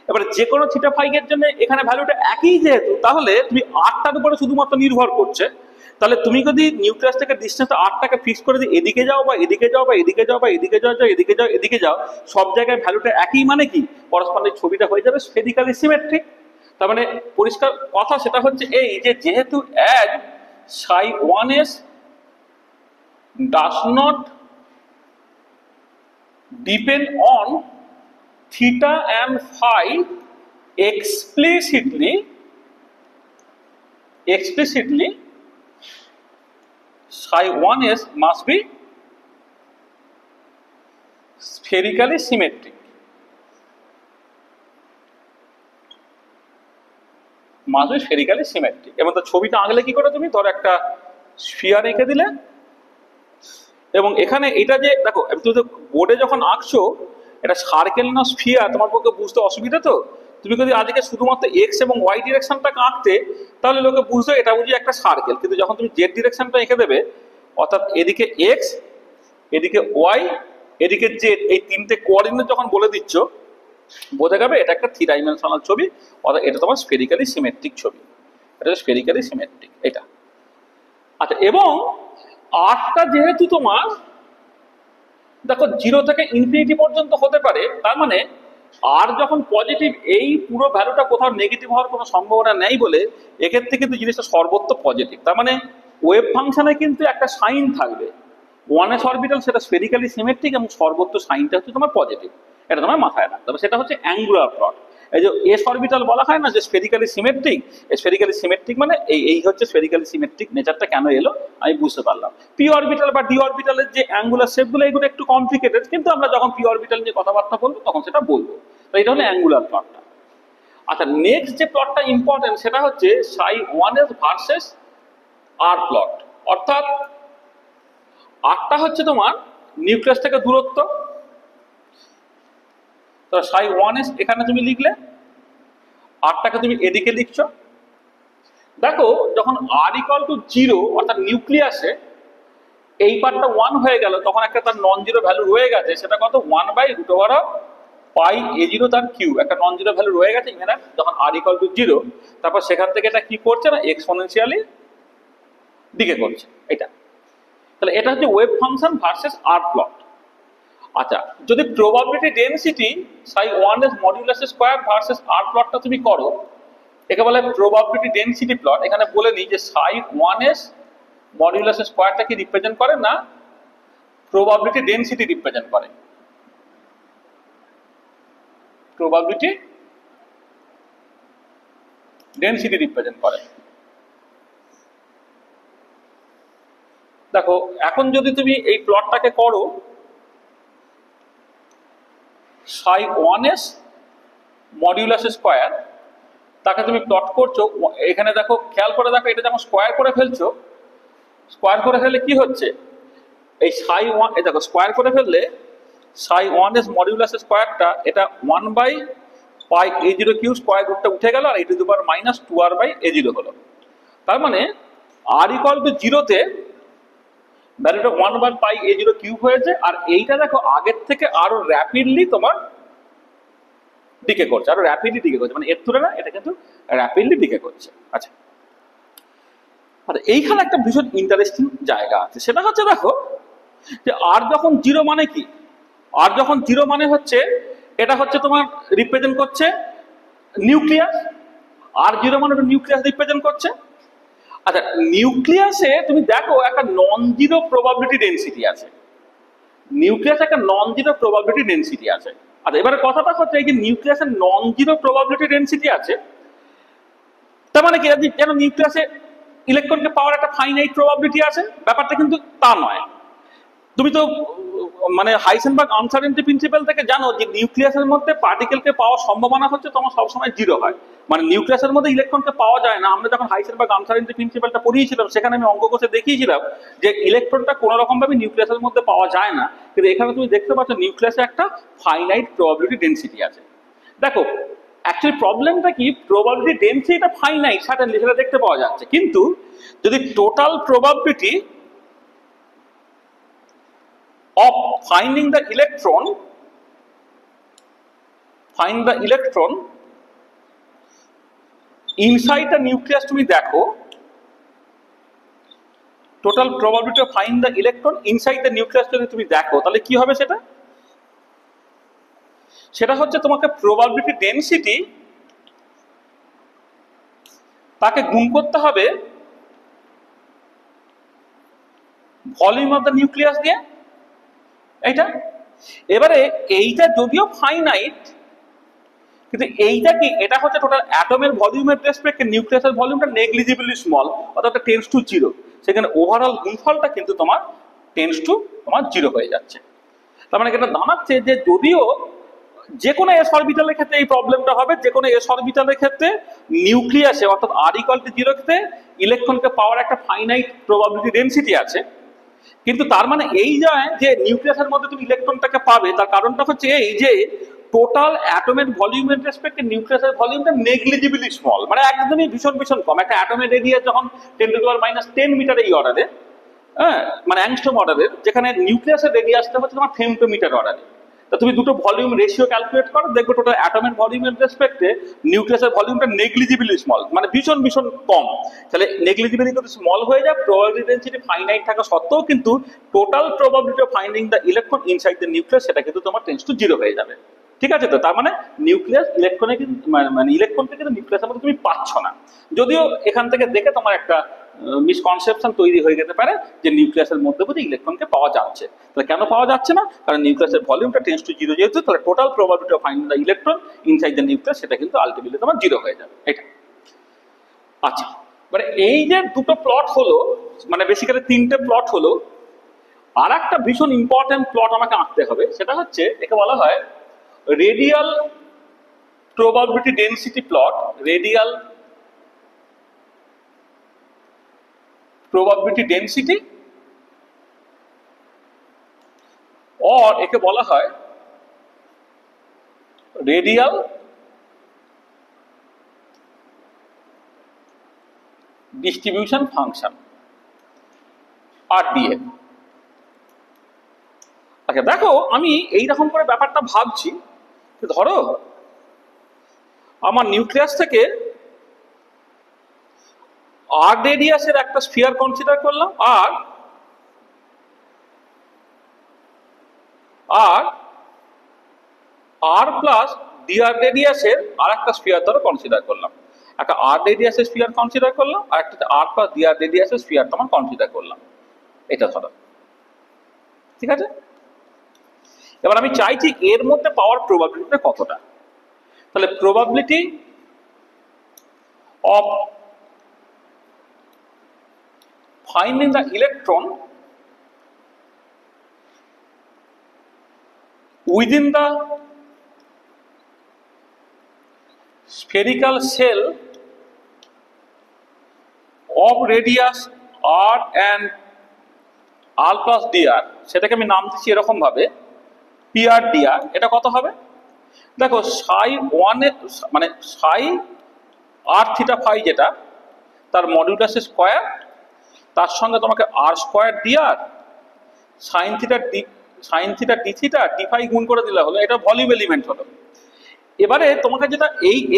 এবারে যে কোনো থিটা ফাই এর জন্য এখানে ভ্যালুটা একই যেহেতু, তাহলে তুমি আরটার উপরে শুধুমাত্র নির্ভর করছে। তাহলে তুমি যদি নিউক্লিয়াস থেকে ডিস্টেন্স আরটাকে ফিক্স করে দিই, এদিকে যাও বা এদিকে যাও বা এদিকে যাও বা এদিকে যাও এদিকে যাও এদিকে যাও, সব জায়গায় ভ্যালুটা একই মানে কি, পরস্পরের ছবিটা হয়ে যাবে স্ফেরিক্যালি সিমেট্রিক। তার মানে পরিষ্কার কথা সেটা হচ্ছে এই যে যেহেতু as psi 1s does not depend on theta and phi explicitly psi 1s must be spherically symmetric, must be spherically symmetric. এবং তার ছবিটা আঁকলে কি করে, তুমি ধরো একটা স্ফিয়ার এঁকে দিলে, এবং এখানে এটা যে দেখো তুমি তো বোর্ডে যখন আঁকছো এটা সার্কেল না স্ফিয়ার তোমার পক্ষে বুঝতে অসুবিধা। তো তুমি যদি আজকে শুধুমাত্র এক্স এবং ওয়াই ডিরেকশনটাকে আঁকতে, তাহলে লোকে বুঝতো এটা বুঝি একটা সার্কেল। কিন্তু যখন তুমি জেড ডিরেকশনটা এঁকে দেবে, অর্থাৎ এদিকে এক্স, এদিকে ওয়াই, এদিকে জেড, এই তিনটে কোঅর্ডিনেট যখন বলে দিচ্ছ, বোঝা যাবে এটা একটা থ্রি ডাইমেনশনাল ছবি, অর্থাৎ এটা তোমার স্ফেরিক্যালি সিমেট্রিক ছবি, এটা স্ফেরিক্যালি সিমেট্রিক এটা। আচ্ছা এবং আরটা যেহেতু তোমার দেখো 0 থেকে ইনফিনিটি পর্যন্ত হতে পারে, তার মানে আর যখন পজিটিভ, এই পুরো ভ্যালুটা কোথাও নেগেটিভ হওয়ার কোনো সম্ভাবনা নেই বলে এক্ষেত্রে কিন্তু জিনিসটা সর্বত্র পজিটিভ। তার মানে ওয়েভ ফাংশনে কিন্তু একটা সাইন থাকবে, 1s অরবিটাল সেটা স্ফেরিক্যালি সিমেট্রিক এবং সর্বত্র সাইনটা হচ্ছে তোমার পজিটিভ। এটা তোমার মাথায় রাখতে হবে, সেটা হচ্ছে অ্যাঙ্গুলার প্লট। এই যে এস অরবিটাল বলা হয় না যে স্ফেরিক্যালি সিমেট্রিক, স্ফেরিক্যালি সিমেট্রিক মানে এই হচ্ছে স্ফেরিক্যালি সিমেট্রিক নেচারটা কেন এলো আমি বুঝতে পারলাম। পি অরবিটাল বা ডি অরবিটালের যে অ্যাঙ্গুলার শেপগুলো এগুলো একটু কমপ্লিকেটেড, কিন্তু আমরা যখন পি অরবিটাল নিয়ে কথাবার্তা বলবো তখন সেটা বলবো। তো এটা হলো অ্যাঙ্গুলার প্লটটা। আচ্ছা নেক্সট যে প্লটটা ইম্পর্টেন্ট সেটা হচ্ছে সাই 1s ভার্সেস আর প্লট, অর্থাৎ আরটা হচ্ছে তোমার নিউক্লিয়াস থেকে দূরত্ব, তো সাই 1s এখানে তুমি লিখলে, আরটাকে তুমি এদিকে লিখছো। দেখো যখন আর ইকুয়াল টু 0 অর্থাৎ নিউক্লিয়াসে এই পার্টটা 1 হয়ে গেল, তখন একটা তার নন জিরো ভ্যালু রয়ে গেছে, সেটা কত 1/√π a0 তার কিউব, একটা নন জিরো ভ্যালু রয়ে গেছে এখানে যখন আর ইকুয়াল টু 0। তারপর সেখান থেকে এটা কি করছে না এক্সপোনেনশিয়ালি দিকে করছে এটা। তাহলে এটা হচ্ছে ওয়েভ ফাংশন ভার্সেস আর প্লট। আচ্ছা যদি প্রবাবিলিটি ডেনসিটি সাই 1s মডুলাস স্কয়ার ভার্সেস আর প্লটটা তুমি করো, একে বলে প্রবাবিলিটি ডেনসিটি প্লট। এখানে বলে নিই যে সাই 1s মডুলাস স্কয়ারটা কি রিপ্রেজেন্ট করে না, প্রবাবিলিটি ডেনসিটি রিপ্রেজেন্ট করে, প্রবাবিলিটি ডেনসিটি রিপ্রেজেন্ট করে। দেখো এখন যদি তুমি এই প্লটটাকে করো, সাই 1s মডিউলাস স্কয়ার তাকে তুমি প্লট করছো, এখানে দেখো খেয়াল করে দেখো এটা যখন স্কয়ার করে ফেলছো, স্কয়ার করে ফেললে কি হচ্ছে, এই সাই 1 এই দেখো স্কয়ার করে ফেললে সাই 1s মডিউলাস স্কয়ারটা এটা 1/πa0 কিউব স্কয়ার রুটটা উঠে গেল, আর e⁻²r/a0 হলো। তার মানে আর ইকুয়াল টু 0 তে ভ্যালুটা 1/πa0 কিউব হয়েছে, আর এইটা দেখো আগের থেকে আরো র্যাপিডলি তোমার ডিকে করছে, আরো র্যাপিডলি ডিকে করছে, মানে এর তুলনায় এটা কিন্তু র্যাপিডলি ডিকে করছে। আচ্ছা আর এইখানে একটা ভীষণ ইন্টারেস্টিং জায়গা আছে, সেটা হচ্ছে দেখো যে আর যখন 0 মানে কি, আর যখন 0 মানে হচ্ছে এটা হচ্ছে তোমার রিপ্রেজেন্ট করছে নিউক্লিয়াস, আর 0 মানে নিউক্লিয়াস রিপ্রেজেন্ট করছে। আচ্ছা নিউক্লিয়াসে তুমি দেখো একটা নন জিরো প্রবাবিলিটি ডেনসিটি আছে, নিউক্লিয়াস একটা নন জিরো প্রবাবিলিটি ডেন্সিটি আছে। আচ্ছা, এবারে কথাটা হচ্ছে এই যে নিউক্লিয়াসের নন জিরো প্রবাবিলিটি ডেন্সিটি আছে, তার মানে কি যেন নিউক্লিয়াসে ইলেকট্রনকে পাওয়ার একটা ফাইনাইট প্রবাবিলিটি আছে, ব্যাপারটা কিন্তু তা নয়। তুমি তো মানে হাইসেনবার্গ আনসার্টেনটি প্রিন্সিপাল থেকে জানো যে নিউক্লিয়াসের মধ্যে পার্টিকেলকে পাওয়ার সম্ভাবনা হচ্ছে তোমার সবসময় জিরো হয়, মানে নিউক্লিয়াসের মধ্যে ইলেকট্রনকে পাওয়া যায় না। আমরা যখন হাইসেনবার্গ আনসার্টেনটি প্রিন্সিপালটা পড়িয়েছিলাম সেখানে আমি অঙ্ক কষে দেখিয়েছিলাম যে ইলেকট্রনটা কোনো রকম ভাবে নিউক্লিয়াসের মধ্যে পাওয়া যায় না, কিন্তু এখানে তুমি দেখতে পাচ্ছ নিউক্লিয়াসে একটা ফাইনাইট প্রবাবিলিটি ডেন্সিটি আছে। দেখো অ্যাকচুয়ালি প্রবলেমটা কি, প্রবাবিলিটি ডেন্সিটিটা ফাইনাইট সার্টেনলি, সেটা দেখতে পাওয়া যাচ্ছে, কিন্তু যদি total probability of finding the electron inside the nucleus তুমি দেখো, total probability of find the electron inside the nucleus যদি তুমি দেখো, তাহলে কি হবে সেটা? সেটা হচ্ছে তোমাকে probability density তাকে গুণ করতে হবে ভলিউম অফ দ্য নিউক্লিয়াস দিয়ে, এইটা। এবারে এইটা যদিও ফাইনাইট, কিন্তু এইটা কি, এটা হচ্ছে টোটাল অ্যাটমের ভলিউমের রেসপেক্টে নিউক্লিয়াসের ভলিউমটা নেগলিজিবলি স্মল, অর্থাৎ টেন্স টু জিরো, সেখানে ওভারঅল গুণফলটা কিন্তু তোমার টেন্স টু তোমার জিরো হয়ে যাচ্ছে। তার মানে এটা দাঁড়াচ্ছে যে যদিও যে কোনো এস অরবিটালের ক্ষেত্রে এই প্রবলেমটা হবে, যে কোনো এস অরবিটালের ক্ষেত্রে নিউক্লিয়াসে অর্থাৎ আর ইকুয়াল টু জিরো ক্ষেত্রে ইলেকট্রনকে পাওয়ার একটা ফাইনাইট প্রবাবিলিটি ডেন্সিটি আছে, কিন্তু তার মানে এই নয় যে নিউক্লিয়াসের মধ্যে তুমি ইলেকট্রনটাকে পাবে। তার কারণটা হচ্ছে এই যে টোটাল অ্যাটমের ভলিউমের রেসপেক্টে নিউক্লিয়াসের ভলিউমটা নেগলিজিবলি স্মল, মানে একদমই ভীষণ ভীষণ কম। একটা অ্যাটমের রেডিয়াস যখন 10⁻⁻10 মিটার এই অর্ডারে, হ্যাঁ মানে অ্যাংস্ট্রম অর্ডারের, যেখানে নিউক্লিয়াসের রেডিয়াসটা হচ্ছে তোমার ফেমটোমিটার অর্ডারে। তা তুমি দুটো ভলিউম রেশিও ক্যালকুলেট করো, দেখবে টোটাল অ্যাটমের ভলিউমের রেসপেক্টে নিউক্লিয়াসের ভলিউমটা নেগলিজিবলি স্মল, মানে ভীষণ ভীষণ কম। তাহলে নেগলিজিবলি কিন্তু স্মল হয়ে যায়, প্রবাবিলিটি ডেন্সিটি ফাইনাইট থাকা সত্ত্বেও কিন্তু total probability of finding the electron inside the nucleus সেটা কিন্তু তোমার টেন্ডস টু জিরো হয়ে যাবে। ঠিক আছে? তো তার মানে নিউক্লিয়াস ইলেকট্রনে কিন্তু মানে ইলেকট্রনকে কিন্তু নিউক্লিয়াসের মধ্যে তুমি পাচ্ছ না। যদিও এখান থেকে দেখে তোমার একটা মিসকনসেপশন তৈরি হয়ে যেতে পারে যে নিউক্লিয়াসের মধ্যে বোধহয় ইলেকট্রনকে পাওয়া যাচ্ছে। তাহলে কেন পাওয়া যাচ্ছে না? কারণ নিউক্লিয়াসের ভলিউমটা টেন্ডস টু জিরো যেহেতু, তাহলে total probability of finding the electron inside the nucleus সেটা কিন্তু আলটিমেটলি তোমার জিরো হয়ে যাবে, এটা। আচ্ছা, মানে এই যে দুটো প্লট হলো, মানে বেসিক্যালি তিনটে প্লট হলো, আর একটা ভীষণ ইম্পর্টেন্ট প্লট আমাকে আঁকতে হবে, সেটা হচ্ছে একে বলা হয় radial probability density plot. Radial probability density, or একে বলা হয় রেডিয়াল ডিস্ট্রিবিউশন ফাংশন, RDF। আচ্ছা দেখো, আমি এইরকম করে ব্যাপারটা ভাবছি, ধরো আমার নিউক্লিয়াস থেকে আর রেডিয়াসের একটা স্ফিয়ার কনসিডার করলাম, আর আর প্লাস ডিআর রেডিয়াসের আর একটা স্ফিয়ার ধরো কনসিডার করলাম। একটা আর রেডিয়াসের স্ফিয়ার কনসিডার করলাম, আর একটা আর প্লাস ডিআর রেডিয়াসের স্ফিয়ার তোমার কনসিডার করলাম, এটা ধরো। ঠিক আছে? এবার আমি চাইছি এর মধ্যে পাওয়ার প্রবাবিলিটিটা কতটা। তাহলে probability of finding the electron within the spherical shell of radius r and r plus dr, সেটাকে আমি নাম দিচ্ছি এরকম ভাবে pr dr। এটা কত হবে? দেখো সাই 1 এর মানে সাই r থিটা ফাই যেটা, তার মডুলাস স্কয়ার, তার সঙ্গে তোমাকে আর square D R sine theta D theta D phi গুণ করে দিলে হলো, এটা ভলিউম এলিমেন্ট হলো। এবারে তোমাকে যেটা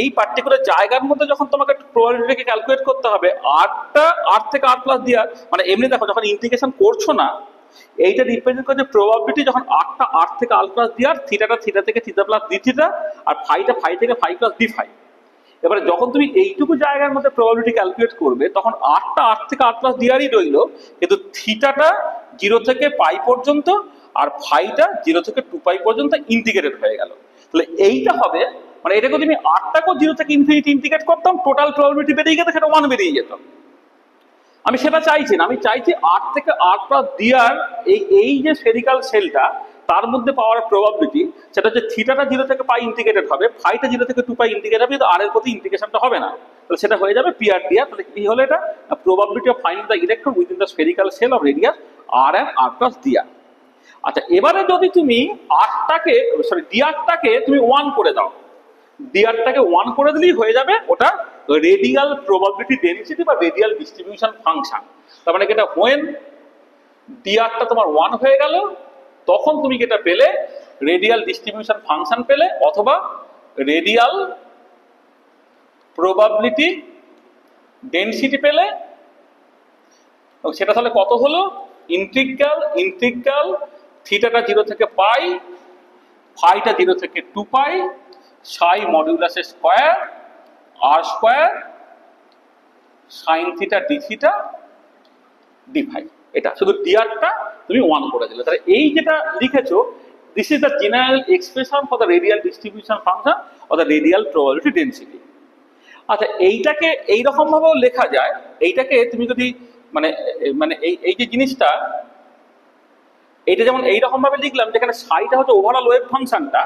এই পার্টিকুলার জায়গার মধ্যে যখন তোমাকে প্রবাবিলিটিকে ক্যালকুলেট করতে হবে, আর থেকে আর প্লাস ডিআর, মানে এমনি দেখো যখন ইন্টিগ্রেশন করছো না, এইটা রিপ্রেজেন্ট করছে প্রবাবিলিটি যখন আর থেকে আর প্লাস ডিআর, থিটাটা থিটা থেকে থিটা প্লাস ডি থিটা, আর ফাইটা ফাই থেকে ফাই প্লাস ডি ফাই। এবারে যখন তুমি এইটুকু জায়গার মধ্যে প্রবাবিলিটি ক্যালকুলেট করবে তখন আরটা আর থেকে আর প্লাস ডিআরই রইল, কিন্তু থিটাটা 0 থেকে পাই পর্যন্ত আর ফাইটা 0 থেকে 2 পাই পর্যন্ত ইন্টিগ্রেটেড হয়ে গেল। তাহলে এইটা হবে মানে এটাকে তুমি আরটাকেও 0 থেকে ইনফিনিটি ইন্টিগ্রেট করতাম, টোটাল প্রবাবিলিটি বেরিয়ে গেছে, সেটা 1 বেরিয়ে যেত। আমি সেটা চাইছি না, আমি চাইছি আর থেকে আর প্লাস ডিআর এই যে স্ফেরিক্যাল সেলটা তার মধ্যে পাওয়ার প্রবাবিলিটি সেটা হচ্ছে থিটাটা 0 থেকে পাই ইন্টিগ্রেটেড হবে, ফাইটা 0 থেকে 2 পাই ইন্টিগ্রেট হবে, কিন্তু আর এর প্রতি ইন্টিগ্রেশনটা হবে না, তাহলে সেটা হয়ে যাবে পি আর ডিআর। তাহলে কি হলো এটা? Probability of finding the electron within the spherical shell of radius R and R plus DR. আচ্ছা, এবারে যদি তুমি আরটাকে ডিআরটাকে তুমি 1 করে দাও, ডিআরটাকে 1 করে দিলেই হয়ে যাবে ওটা রেডিয়াল প্রবাবিলিটি ডেনসিটি বা রেডিয়াল ডিস্ট্রিবিউশন ফাংশন। তার মানে এটা হোয়েন ডিআরটা তোমার 1 হয়ে গেল তখন তুমি যেটা পেলে রেডিয়াল ডিস্ট্রিবিউশন ফাংশন পেলে, অথবা রেডিয়াল প্রবাবিলিটি ডেনসিটি পেলে। সেটা তাহলে কত হলো? ইন্টিগ্রাল থিটাটা 0 থেকে পাই, ফাইটা 0 থেকে 2 pi, psi modulus square r square sine theta D theta D phi. এটা শুধু ডিআরটা তুমি 1 করে দিলে। তাহলে এই যেটা লিখেছো, this is the general expression for the radial distribution function or the radial probability density. আচ্ছা, এইটাকে এইরকম ভাবেও লেখা যায়। এইটাকে তুমি যদি মানে মানে এই যে জিনিসটা, এইটা যেমন এইরকম ভাবে লিখলাম যেখানে সাইটা হচ্ছে ওভারঅল ওয়েভ ফাংশনটা,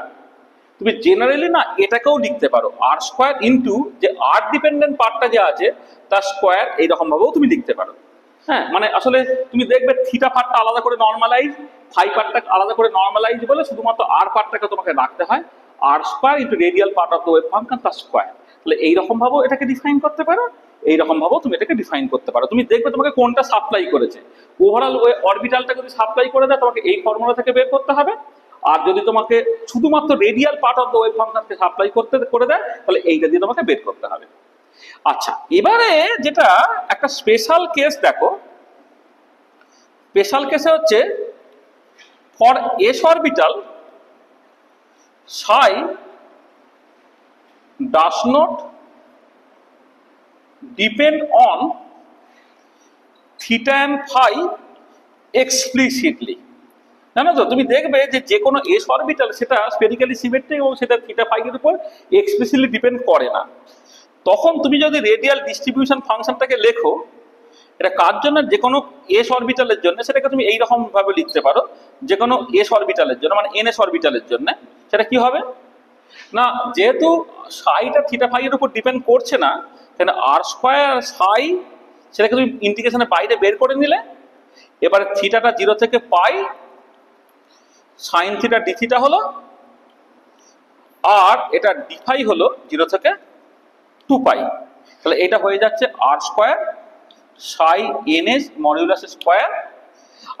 তুমি জেনারেলি না এটাকেও লিখতে পারো আর স্কয়ার ইন্টু যে আর ডিপেন্ডেন্ট পার্টটা যে আছে তার স্কয়ার, এইরকম ভাবেও তুমি লিখতে পারো। হ্যাঁ, মানে আসলে তুমি দেখবে থিটা পার্টটা আলাদা করে নর্মালাইজ, ফাই পার্টটা আলাদা করে নর্মালাইজ বলে শুধুমাত্র আর পার্টটাকে তোমাকে রাখতে হয় r square into radial part of the wave function তার স্কয়ার। তাহলে এইরকম ভাবেও এটাকে ডিফাইন করতে পারো, এইরকম ভাবেও তুমি এটাকে ডিফাইন করতে পারো। তুমি দেখবে তোমাকে কোনটা সাপ্লাই করেছে, ওভারঅল অরবিটালটা যদি সাপ্লাই করে দেয় তোমাকে এই ফর্মুলা থেকে বের করতে হবে, আর যদি তোমাকে শুধুমাত্র radial part of the wave ফাংশনকে সাপ্লাই করে দেয় তাহলে এইটা দিয়ে তোমাকে বের করতে হবে। আচ্ছা, এবারে যেটা একটা স্পেশাল কেস দেখো, স্পেশাল কেসে হচ্ছে for S orbital psi does not depend on theta and phi explicitly। জানো তো, তুমি দেখবে যে কোনো এস অরবিটাল সেটা স্ফেরিক্যালি সিমেট্রিক এবং সেটা থিটা ফাই এর উপর এক্সপ্লিসিটলি ডিপেন্ড করে না। তখন তুমি যদি রেডিয়াল ডিস্ট্রিবিউশন ফাংশনটাকে লেখো, এটা কার জন্য? যে কোনো এস অরবিটালের জন্য সেটাকে তুমি এইরকম ভাবে লিখতে পারো, যে কোনো এস অরবিটালের জন্য মানে এনএস অরবিটালের জন্য সেটা কি হবে না, যেহেতু সাইটা থিটা ফাই এর উপর ডিপেন্ড করছে না, তাহলে আর স্কয়ার সাই সেটাকে তুমি ইন্টিগ্রেশনের বাইরে বের করে নিলে, এবারে থিটাটা 0 থেকে পাই সাইন থিটা ডি থিটা হলো, আর এটা ডি ফাই হলো 0 থেকে 2 পাই। তাহলে এটা হয়ে যাচ্ছে আর স্কয়ার সাই এনএস মডিউলাস স্কয়ার।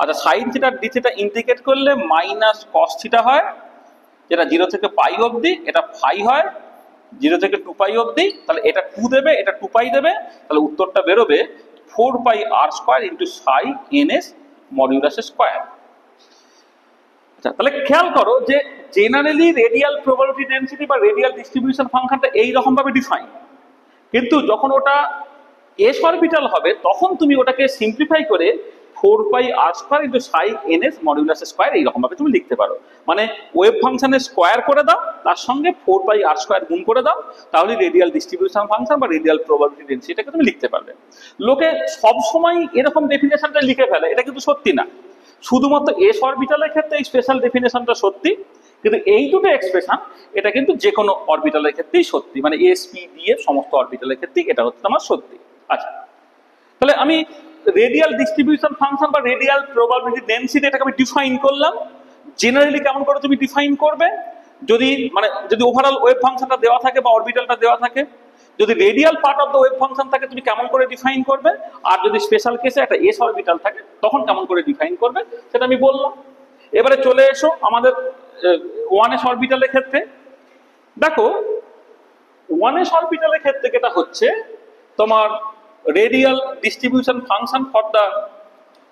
আচ্ছা, sign theta D theta integrate করলে মাইনাস কস থিটা হয়, যেটা 0 থেকে পাই অবধি, এটা ফাই হয় 0 থেকে 2 পাই অবধি। তাহলে এটা 2 দেবে, এটা 2 পাই দেবে, তাহলে উত্তরটা বেরোবে 4 পাই আর স্কয়ার ইন্টু সাই এনএস মডিউলাস স্কয়ার। আচ্ছা, তাহলে খেয়াল করো যে জেনারেলি রেডিয়াল প্রবাবিলিটি ডেনসিটি বা রেডিয়াল ডিস্ট্রিবিউশন ফাংশনটা এইরকম ভাবে ডিফাইন, কিন্তু যখন ওটা এস অরবিটাল হবে তখন তুমি ওটাকে সিম্পলিফাই করে 4 পাই আর স্কয়ার ইন্টু সাই এনএস মডিউলাস স্কয়ার এইরকম ভাবে তুমি লিখতে পারো। মানে ওয়েভ ফাংশনের স্কয়ার করে দাও, তার সঙ্গে 4 পাই আর স্কয়ার গুণ করে দাও, তাহলে রেডিয়াল ডিস্ট্রিবিউশন ফাংশন বা রেডিয়াল প্রবাবিলিটি ডেনসিটিটাকে তুমি লিখতে পারবে। লোকে সবসময় এরকম ডেফিনেশনটা লিখে ফেলে, এটা কিন্তু সত্যি না। শুধুমাত্র এস অরবিটালের ক্ষেত্রে এই স্পেশাল ডেফিনেশনটা সত্যি, কিন্তু এই দুটো এক্সপ্রেশন এটা কিন্তু যে কোনো অরবিটালের ক্ষেত্রেই সত্যি, মানে এস পি ডি এর সমস্ত অরবিটালের ক্ষেত্রেই এটা হচ্ছে আমার সত্যি। আচ্ছা, তাহলে আমি রেডিয়াল ডিস্ট্রিবিউশন ফাংশন বা রেডিয়াল প্রবাবিলিটি ডেনসিটি এটাকে আমি ডিফাইন করলাম। জেনারেলি কেমন করে তুমি ডিফাইন করবে? যদি ওভারঅল ওয়েভ ফাংশনটা দেওয়া থাকে বা অরবিটালটা দেওয়া থাকে, যদি radial part of the wave function থাকে তুমি কেমন করে ডিফাইন করবে, আর যদি স্পেশাল কেসে একটা এস অরবিটাল থাকে তখন কেমন করে ডিফাইন করবে সেটা আমি বললাম। এবারে চলে এসো আমাদের 1s অরবিটালের ক্ষেত্রে। দেখো 1s অরবিটালের ক্ষেত্রে যেটা হচ্ছে তোমার radial distribution function for the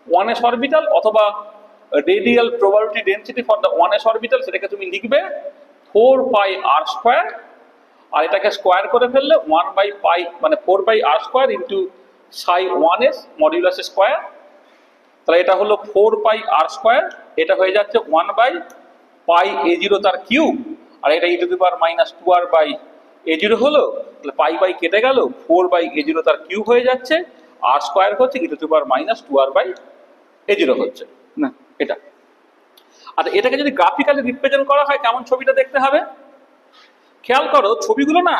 1s orbital অথবা radial probability density for the 1s orbital, সেটাকে তুমি লিখবে 4 পাই আর স্কয়ার আর এটাকে স্কোয়ার করে ফেললে 1/পাই মানে 4/r² ইন্টু সাই 1s মডিউলাস স্কোয়ার, তাহলে এটা হলো 4/r², এটা হয়ে যাচ্ছে 1/πa0 তার কিউব, আর এটা e⁻²r/a0 হলো, তাহলে পাই কেটে গেল, 4/a0 তার কিউব হয়ে যাচ্ছে, r² হচ্ছে e⁻²r/a0 হচ্ছে না এটা। আচ্ছা এটাকে যদি গ্রাফিক্যালি রিপ্রেজেন্ট করা হয় কেমন ছবিটা দেখতে হবে খেয়াল করো, ছবিগুলো না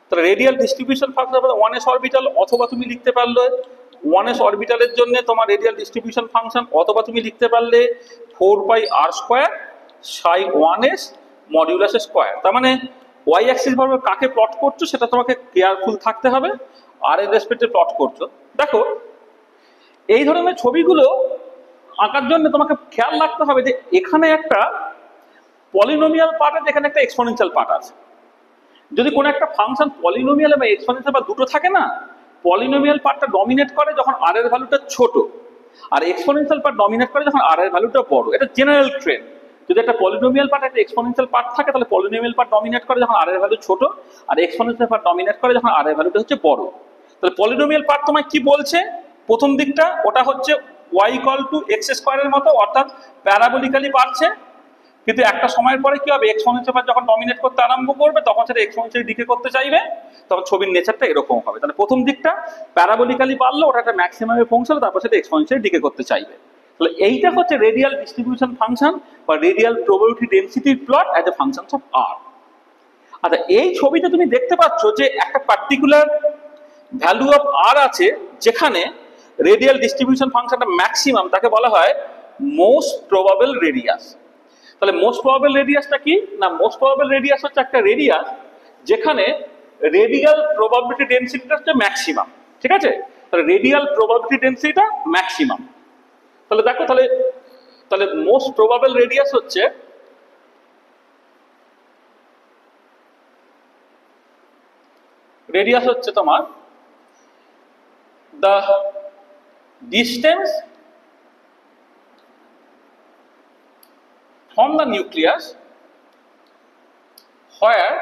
তাহলে radial distribution function 1s orbital, অথবা তুমি লিখতে পারলে 1s অরবিটালের জন্য তোমার রেডিয়াল ডিস্ট্রিবিউশন ফাংশন, অথবা তুমি লিখতে পারলে 4/r² সাই 1s মডিউলাস স্কোয়ার। তার মানে ওয়াই অ্যাক্সিস ভাবে কাকে প্লট করছো সেটা তোমাকে কেয়ারফুল থাকতে হবে, আর এর রেসপেক্টে প্লট করছো। দেখো এই ধরনের ছবিগুলো আঁকার জন্য তোমাকে খেয়াল রাখতে হবে যে এখানে একটা পলিনোমিয়াল পার্ট আছে, এখানে একটা এক্সপোনেনশিয়াল পার্ট আছে। যদি কোনো একটা ফাংশন পলিনোমিয়াল বা এক্সপোনেনশিয়াল বা দুটো থাকে না, পলিনোমিয়াল পার্টটা ডমিনেট করে যখন আর এর ভ্যালুটা ছোট, আর এক্সপোনেনশিয়াল পার্ট ডমিনেট করে যখন আর এর ভ্যালুটা বড়। এটা জেনারেল ট্রেন্ড। যদি একটা পলিনোমিয়াল পার্ট একটা এক্সপোনেনশিয়াল পার্ট থাকে, তাহলে পলিনোমিয়াল পার্ট ডমিনেট করে যখন আর এর ভ্যালু ছোট, আর এক্সপোনেনশিয়াল পার্ট ডমিনেট করে যখন আর এর ভ্যালুটা হচ্ছে বড়। তাহলে পলিনোমিয়াল পার্ট তোমায় কি বলছে, প্রথম দিকটা ওটা হচ্ছে y = x² এর মতো, অর্থাৎ প্যারাবোলিক্যালি বাড়ছে, কিন্তু একটা সময়ের পরে কি হবে, এক্সপোনেনশিয়াল পার্ট যখন ডমিনেট করতে আরম্ভ করবে তখন সেটা এক্সপোনেনশিয়ালি ডিকে করতে চাইবে, তখন ছবির নেচারটা এরকম হবে। তাহলে প্রথম দিকটা প্যারাবোলিক্যালি বাড়লো, ওটা একটা ম্যাক্সিমামে পৌঁছালো, তারপর সেটা এক্সপোনেনশিয়ালি ডিকে করতে চাইবে। তাহলে এইটা হচ্ছে রেডিয়াল ডিস্ট্রিবিউশন ফাংশন বা radial probability density plot as a functions of r. আচ্ছা এই ছবিতে তুমি দেখতে পাচ্ছ যে একটা পার্টিকুলার ভ্যালু অফ আর আছে, যেখানে রেডিয়াল ডিস্ট্রিবিউশন ফাংশনটা ম্যাক্সিমাম, তাকে বলা হয় মোস্ট প্রবাবল রেডিয়াস। তাহলে মোস্ট প্রবাবল রেডিয়াসটা কি না, মোস্ট প্রবাবল রেডিয়াস হচ্ছে একটা রেডিয়াস যেখানে রেডিয়াল প্রবাবিলিটি ডেনসিটিটা হচ্ছে ম্যাক্সিমাম। ঠিক আছে, তাহলে রেডিয়াল প্রবাবিলিটি ডেনসিটিটা ম্যাক্সিমাম। তাহলে দেখো, তাহলে মোস্ট প্রবাবল রেডিয়াস হচ্ছে তোমার the distance from the nucleus where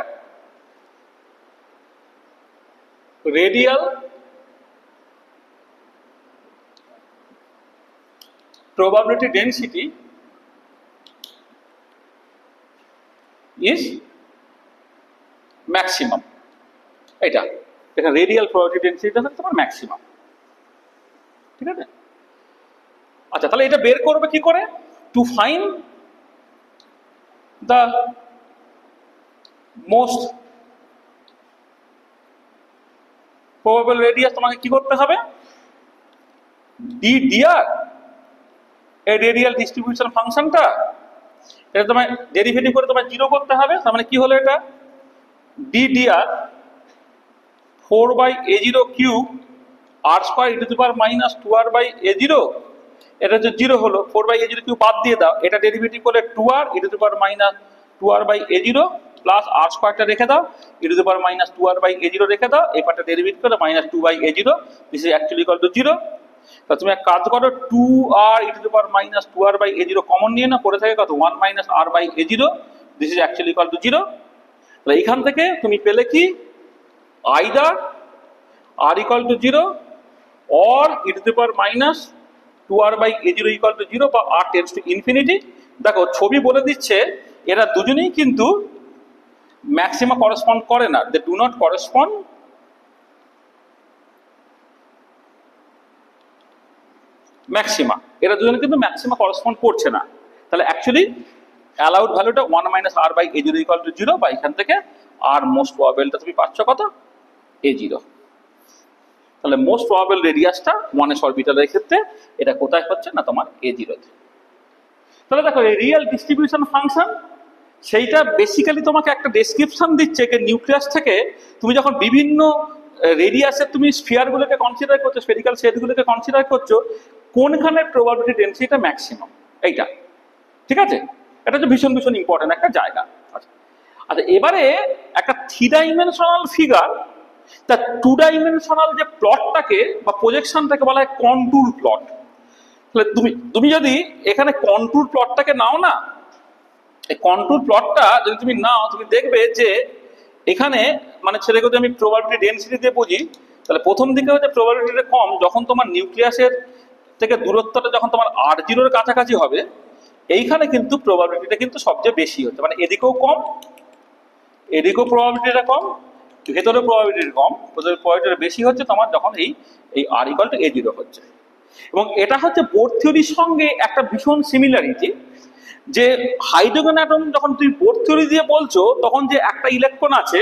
radial probability density is maximum। এটা এখানে রেডিয়াল প্রবাবিলিটি ডেনসিটিটা হচ্ছে তোমার ম্যাক্সিমাম। ঠিক আছে, আচ্ছা তাহলে এটা বের করবে কি করে, to find the most probable radius তোমাকে কি করতে হবে, dr এই রেডিয়াল ডিস্ট্রিবিউশন ফাংশনটা, এটা তোমায় ডেরিভেটিভ করে তোমায় জিরো করতে হবে। তার মানে কি হলো, এটা ddr 4/a0 cube r² e⁻²r/a0, এটা হচ্ছে 0 হলো, 4/a0 কিউব বাদ দিয়ে দাও, এটা ডেরিভেটিভ করলে 2r e⁻²r/a0 প্লাস r² রেখে দাও, e⁻²r/a0 রেখে দাও, এই পার্টটা ডেরিভেটিভ করে -2/a0, this is actually equal to 0। তা তুমি এক কাজ করো, 2r e⁻²r/a0 কমন নিয়ে না, পড়ে থাকে কত, 1 - r/a0, this is actually equal to 0। তাহলে এখান থেকে তুমি পেলে কি, either r = 0 or e⁻²r/a0 = 0 বা r টেন্ডস টু ইনফিনিটি। দেখো ছবি বলে দিচ্ছে এরা দুজনেই কিন্তু ম্যাক্সিমা করেসপন্ড করে না, they do not correspond maxima, এরা দুজনে কিন্তু ম্যাক্সিমা করেসপন্ড করছে না। তাহলে অ্যাকচুয়ালি অ্যালাউড ভ্যালুটা 1 - r/a0 = 0, বা এখান থেকে আর মোস্ট প্রবাবলটা তুমি পাচ্ছ কত, a0। তাহলে মোস্ট প্রবাবল রেডিয়াসটা 1s অরবিটালের ক্ষেত্রে এটা কোথায় হচ্ছে না, তোমার a0 তে। তাহলে দেখো এই রিয়েল ডিস্ট্রিবিউশন ফাংশন সেইটা বেসিক্যালি তোমাকে একটা ডেসক্রিপশন দিচ্ছে যে নিউক্লিয়াস থেকে তুমি যখন বিভিন্ন রেডিয়াসের তুমি স্ফিয়ারগুলোকে কনসিডার করছো, স্ফেরিক্যাল শেডগুলোকে কনসিডার করছো, কোনখানে প্রবাবিলিটি ডেনসিটিটা ম্যাক্সিমাম, এইটা। ঠিক আছে, এটা হচ্ছে ভীষণ ভীষণ ইম্পর্টেন্ট একটা জায়গা। আচ্ছা আচ্ছা, এবারে একটা 3 ডাইমেনশনাল ফিগার, তা 2 ডাইমেনশনাল যে প্লটটাকে বা প্রজেকশনটাকে বলা হয় কন্টুর প্লট। তাহলে তুমি যদি এখানে কন্টুর প্লটটাকে নাও না, এই কন্টুর প্লটটা যদি তুমি নাও, তুমি দেখবে যে এখানে মানে ছেলেকে যদি আমি প্রবাবিলিটি ডেনসিটি দিয়ে বুঝি, তাহলে প্রথম দিকে হচ্ছে প্রবাবিলিটিটা কম যখন তোমার নিউক্লিয়াসের থেকে দূরত্বটা যখন তোমার R0-এর কাছাকাছি হবে, এইখানে কিন্তু প্রবাবিলিটিটা কিন্তু সবচেয়ে বেশি হচ্ছে, মানে এদিকেও কম এদিকেও প্রবাবিলিটিটা কম, ভেতরে প্রবাবিলিটি কম, প্রবাবিলিটিটা বেশি হচ্ছে তোমার যখন এই এই R=A0 হচ্ছে। এবং এটা হচ্ছে বোর থিওরির সঙ্গে একটা ভীষণ সিমিলারিটি, যে হাইড্রোজেন অ্যাটম যখন তুমি বোর থিওরি দিয়ে বলছো তখন যে একটা ইলেকট্রন আছে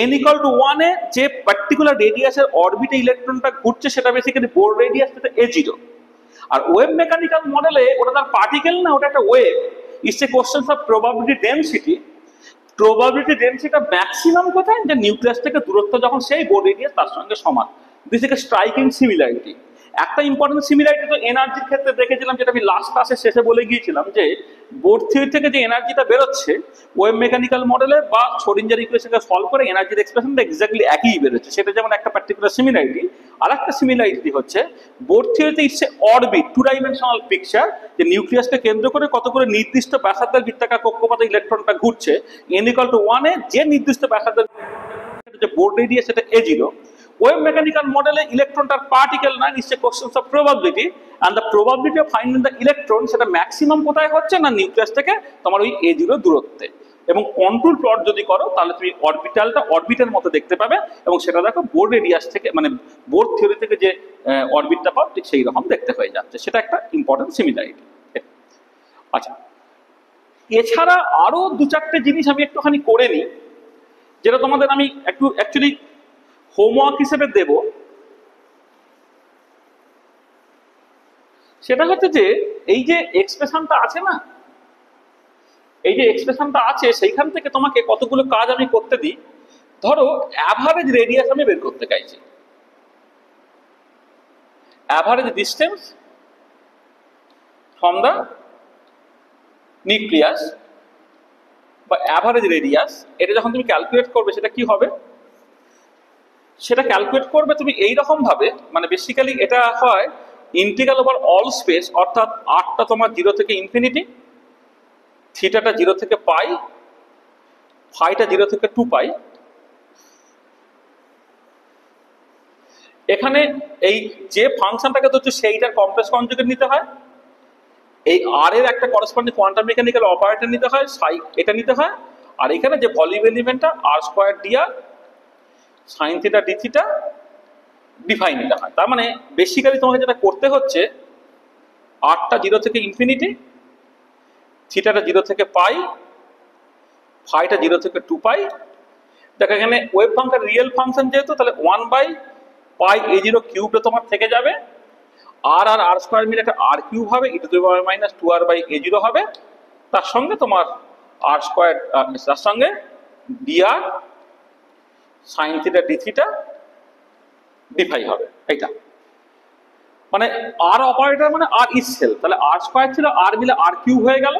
n=1 এ যে পার্টিকুলার রেডিয়াসের অরবিটে ইলেকট্রনটা ঘুরছে সেটা বেসিক্যালি বোর রেডিয়াস, সেটা A0। আর ওয়েভ মেকানিক্যাল মডেলে ওটা তার পার্টিকেল না, ওটা একটা wave. It's a question of probability density. Probability ডেনসিটিটা ম্যাক্সিমাম কোথায়, যে নিউক্লিয়াস থেকে দূরত্ব যখন সেই বোর রেডিয়াস তার সঙ্গে সমান। This is a striking similarity. একটা ইম্পর্টেন্ট সিমিলারিটি তো এনার্জির ক্ষেত্রে দেখেছিলাম, যেটা আমি লাস্ট ক্লাসে শেষে বলে গিয়েছিলাম, যে বোর থিওরি থেকে যে এনার্জিটা বেরোচ্ছে ওয়েভ মেকানিক্যাল মডেলে বা শ্রোডিঞ্জার ইকুয়েশনকে সলভ করে এনার্জির এক্সপ্রেশনটা এক্স্যাক্টলি একই বেরোচ্ছে। সেটা যেমন একটা পার্টিকুলার সিমিলারিটি। আর একটা সিমিলারিটি হচ্ছে বোর থিওরিতে it's a orbit, 2 dimensional picture, যে নিউক্লিয়াসকে কেন্দ্র করে কতগুলো নির্দিষ্ট ব্যাসার্ধের বৃত্তাকার কক্ষপথে ইলেকট্রনটা ঘুরছে। n=1 এ যে নির্দিষ্ট ব্যাসার্ধের যে বোর রেডিয়াস সেটা A0। ওয়েভ মেকানিক্যাল মডেলে ইলেকট্রনটার পার্টিকেল না, নিশ্চয় questions of probability, and the probability of finding the electron সেটা ম্যাক্সিমাম কোথায় হচ্ছে না, নিউক্লিয়াস থেকে তোমার ওই A0 দূরত্বে। এবং কন্ট্রোল প্লট যদি করো তাহলে তুমি অরবিটালটা অরবিটের মতো দেখতে পাবে, এবং সেটা দেখো বোর রেডিয়াস থেকে মানে বোর থিওরি থেকে যে অরবিটটা পাও ঠিক সেই রকম দেখতে হয়ে যাচ্ছে। সেটা একটা ইম্পর্টেন্ট সিমিলারিটি। আচ্ছা, এছাড়া আরো 2-4টে জিনিস আমি একটুখানি করে নিই, যেটা তোমাদের আমি একটু অ্যাকচুয়ালি হোমওয়ার্ক হিসেবে দেব। সেটা হচ্ছে যে এই যে এক্সপ্রেশনটা আছে না, এই যে এক্সপ্রেশনটা আছে সেইখান থেকে তোমাকে কতগুলো কাজ আমি করতে দিই। ধরো অ্যাভারেজ রেডিয়াস আমি বের করতে চাইছি, average distance from the nucleus বা অ্যাভারেজ রেডিয়াস, এটা যখন তুমি ক্যালকুলেট করবে সেটা কি হবে, সেটা ক্যালকুলেট করবে তুমি এইরকম ভাবে, মানে বেসিক্যালি এটা হয় ইন্টিগ্রাল ওভার অল স্পেস, অর্থাৎ আরটা তোমার 0 থেকে ইনফিনিটি, থিটাটা 0 থেকে পাই, ফাইটা 0 থেকে 2 পাই। এখানে এই যে ফাংশনটাকে ধরছো সেইটার কমপ্লেক্স কনজুগেট নিতে হয়, এই আর এর একটা করসপন্ডিং কোয়ান্টাম মেকানিক্যাল অপারেটর নিতে হয়, সাই এটা নিতে হয়, আর এখানে যে ভলিউম এলিমেন্টটা r² dr sin theta d theta define নিতে হয়। তার মানে বেসিক্যালি তোমাকে যেটা করতে হচ্ছে, আরটা 0 থেকে ইনফিনিটি, থিটাটা 0 থেকে পাই, ফাইটা 0 থেকে 2 পাই। দেখো এখানে ওয়েভ ফাংশন রিয়েল ফাংশন যেহেতু, তাহলে 1/πa0 কিউবটা তোমার থেকে যাবে, আর আর r² মিলে একটা r³ হবে, e⁻²r/a0 হবে, তার সঙ্গে তোমার r², তার সঙ্গে dr sin theta d theta defy হবে। এইটা মানে আর অপারেটর মানে আর ইটসেলফ, তাহলে r² ছিল r মিলে r³ হয়ে গেল,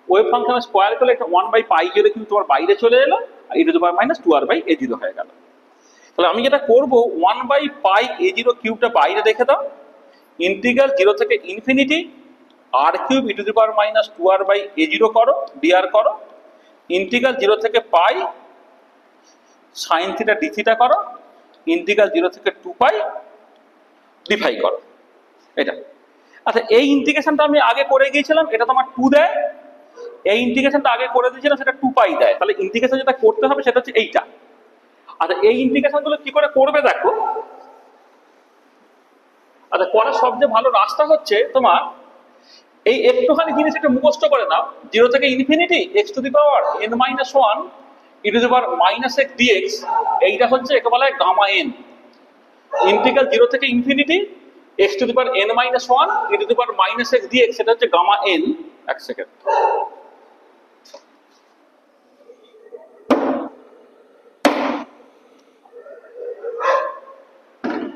ওয়েভ ফাংশনের স্কয়ার করলে এটা 1/πa0 কিন্তু তোমার বাইরে চলে এলো, আর e⁻²r/a0 হয়ে গেল। তাহলে আমি যেটা করব, 1/πa0 কিউবটা বাইরে রেখে দাও, ইন্টিগ্রাল 0 থেকে ইনফিনিটি r³ e⁻²r/a0 করো, dr করো, ইন্টিগ্রাল 0 থেকে পাই sin থিটা d থিটা করো, ইন্টিগ্রাল 0 থেকে 2 পাই ডিফাই করো। এটা আচ্ছা, এই ইন্টিগ্রেশনটা আমি আগে করে গিয়েছিলাম, এটা তোমার 2 দেয়, এই ইন্টিগ্রেশনটা আগে করে দিয়েছিলাম সেটা 2 পাই দেয়। তাহলে ইন্টিগ্রেশন যেটা করতে হবে সেটা হচ্ছে এইটা। আচ্ছা, এই ইন্টিগ্রেশন গুলো কি করে করবে দেখো। আচ্ছা, করার সবচেয়ে ভালো রাস্তা হচ্ছে তোমার এই একটুখানি জিনিস একটা মুখস্থ করে নাও, 0 থেকে ইনফিনিটি x⁻n−1 e⁻−x dx, এইটা হচ্ছে একে বলা হয় গামা n। ইন্টিগ্রাল 0 থেকে ইনফিনিটি x⁻n−1 e⁻−x dx, সেটা হচ্ছে গামা n। এক সেকেন্ড,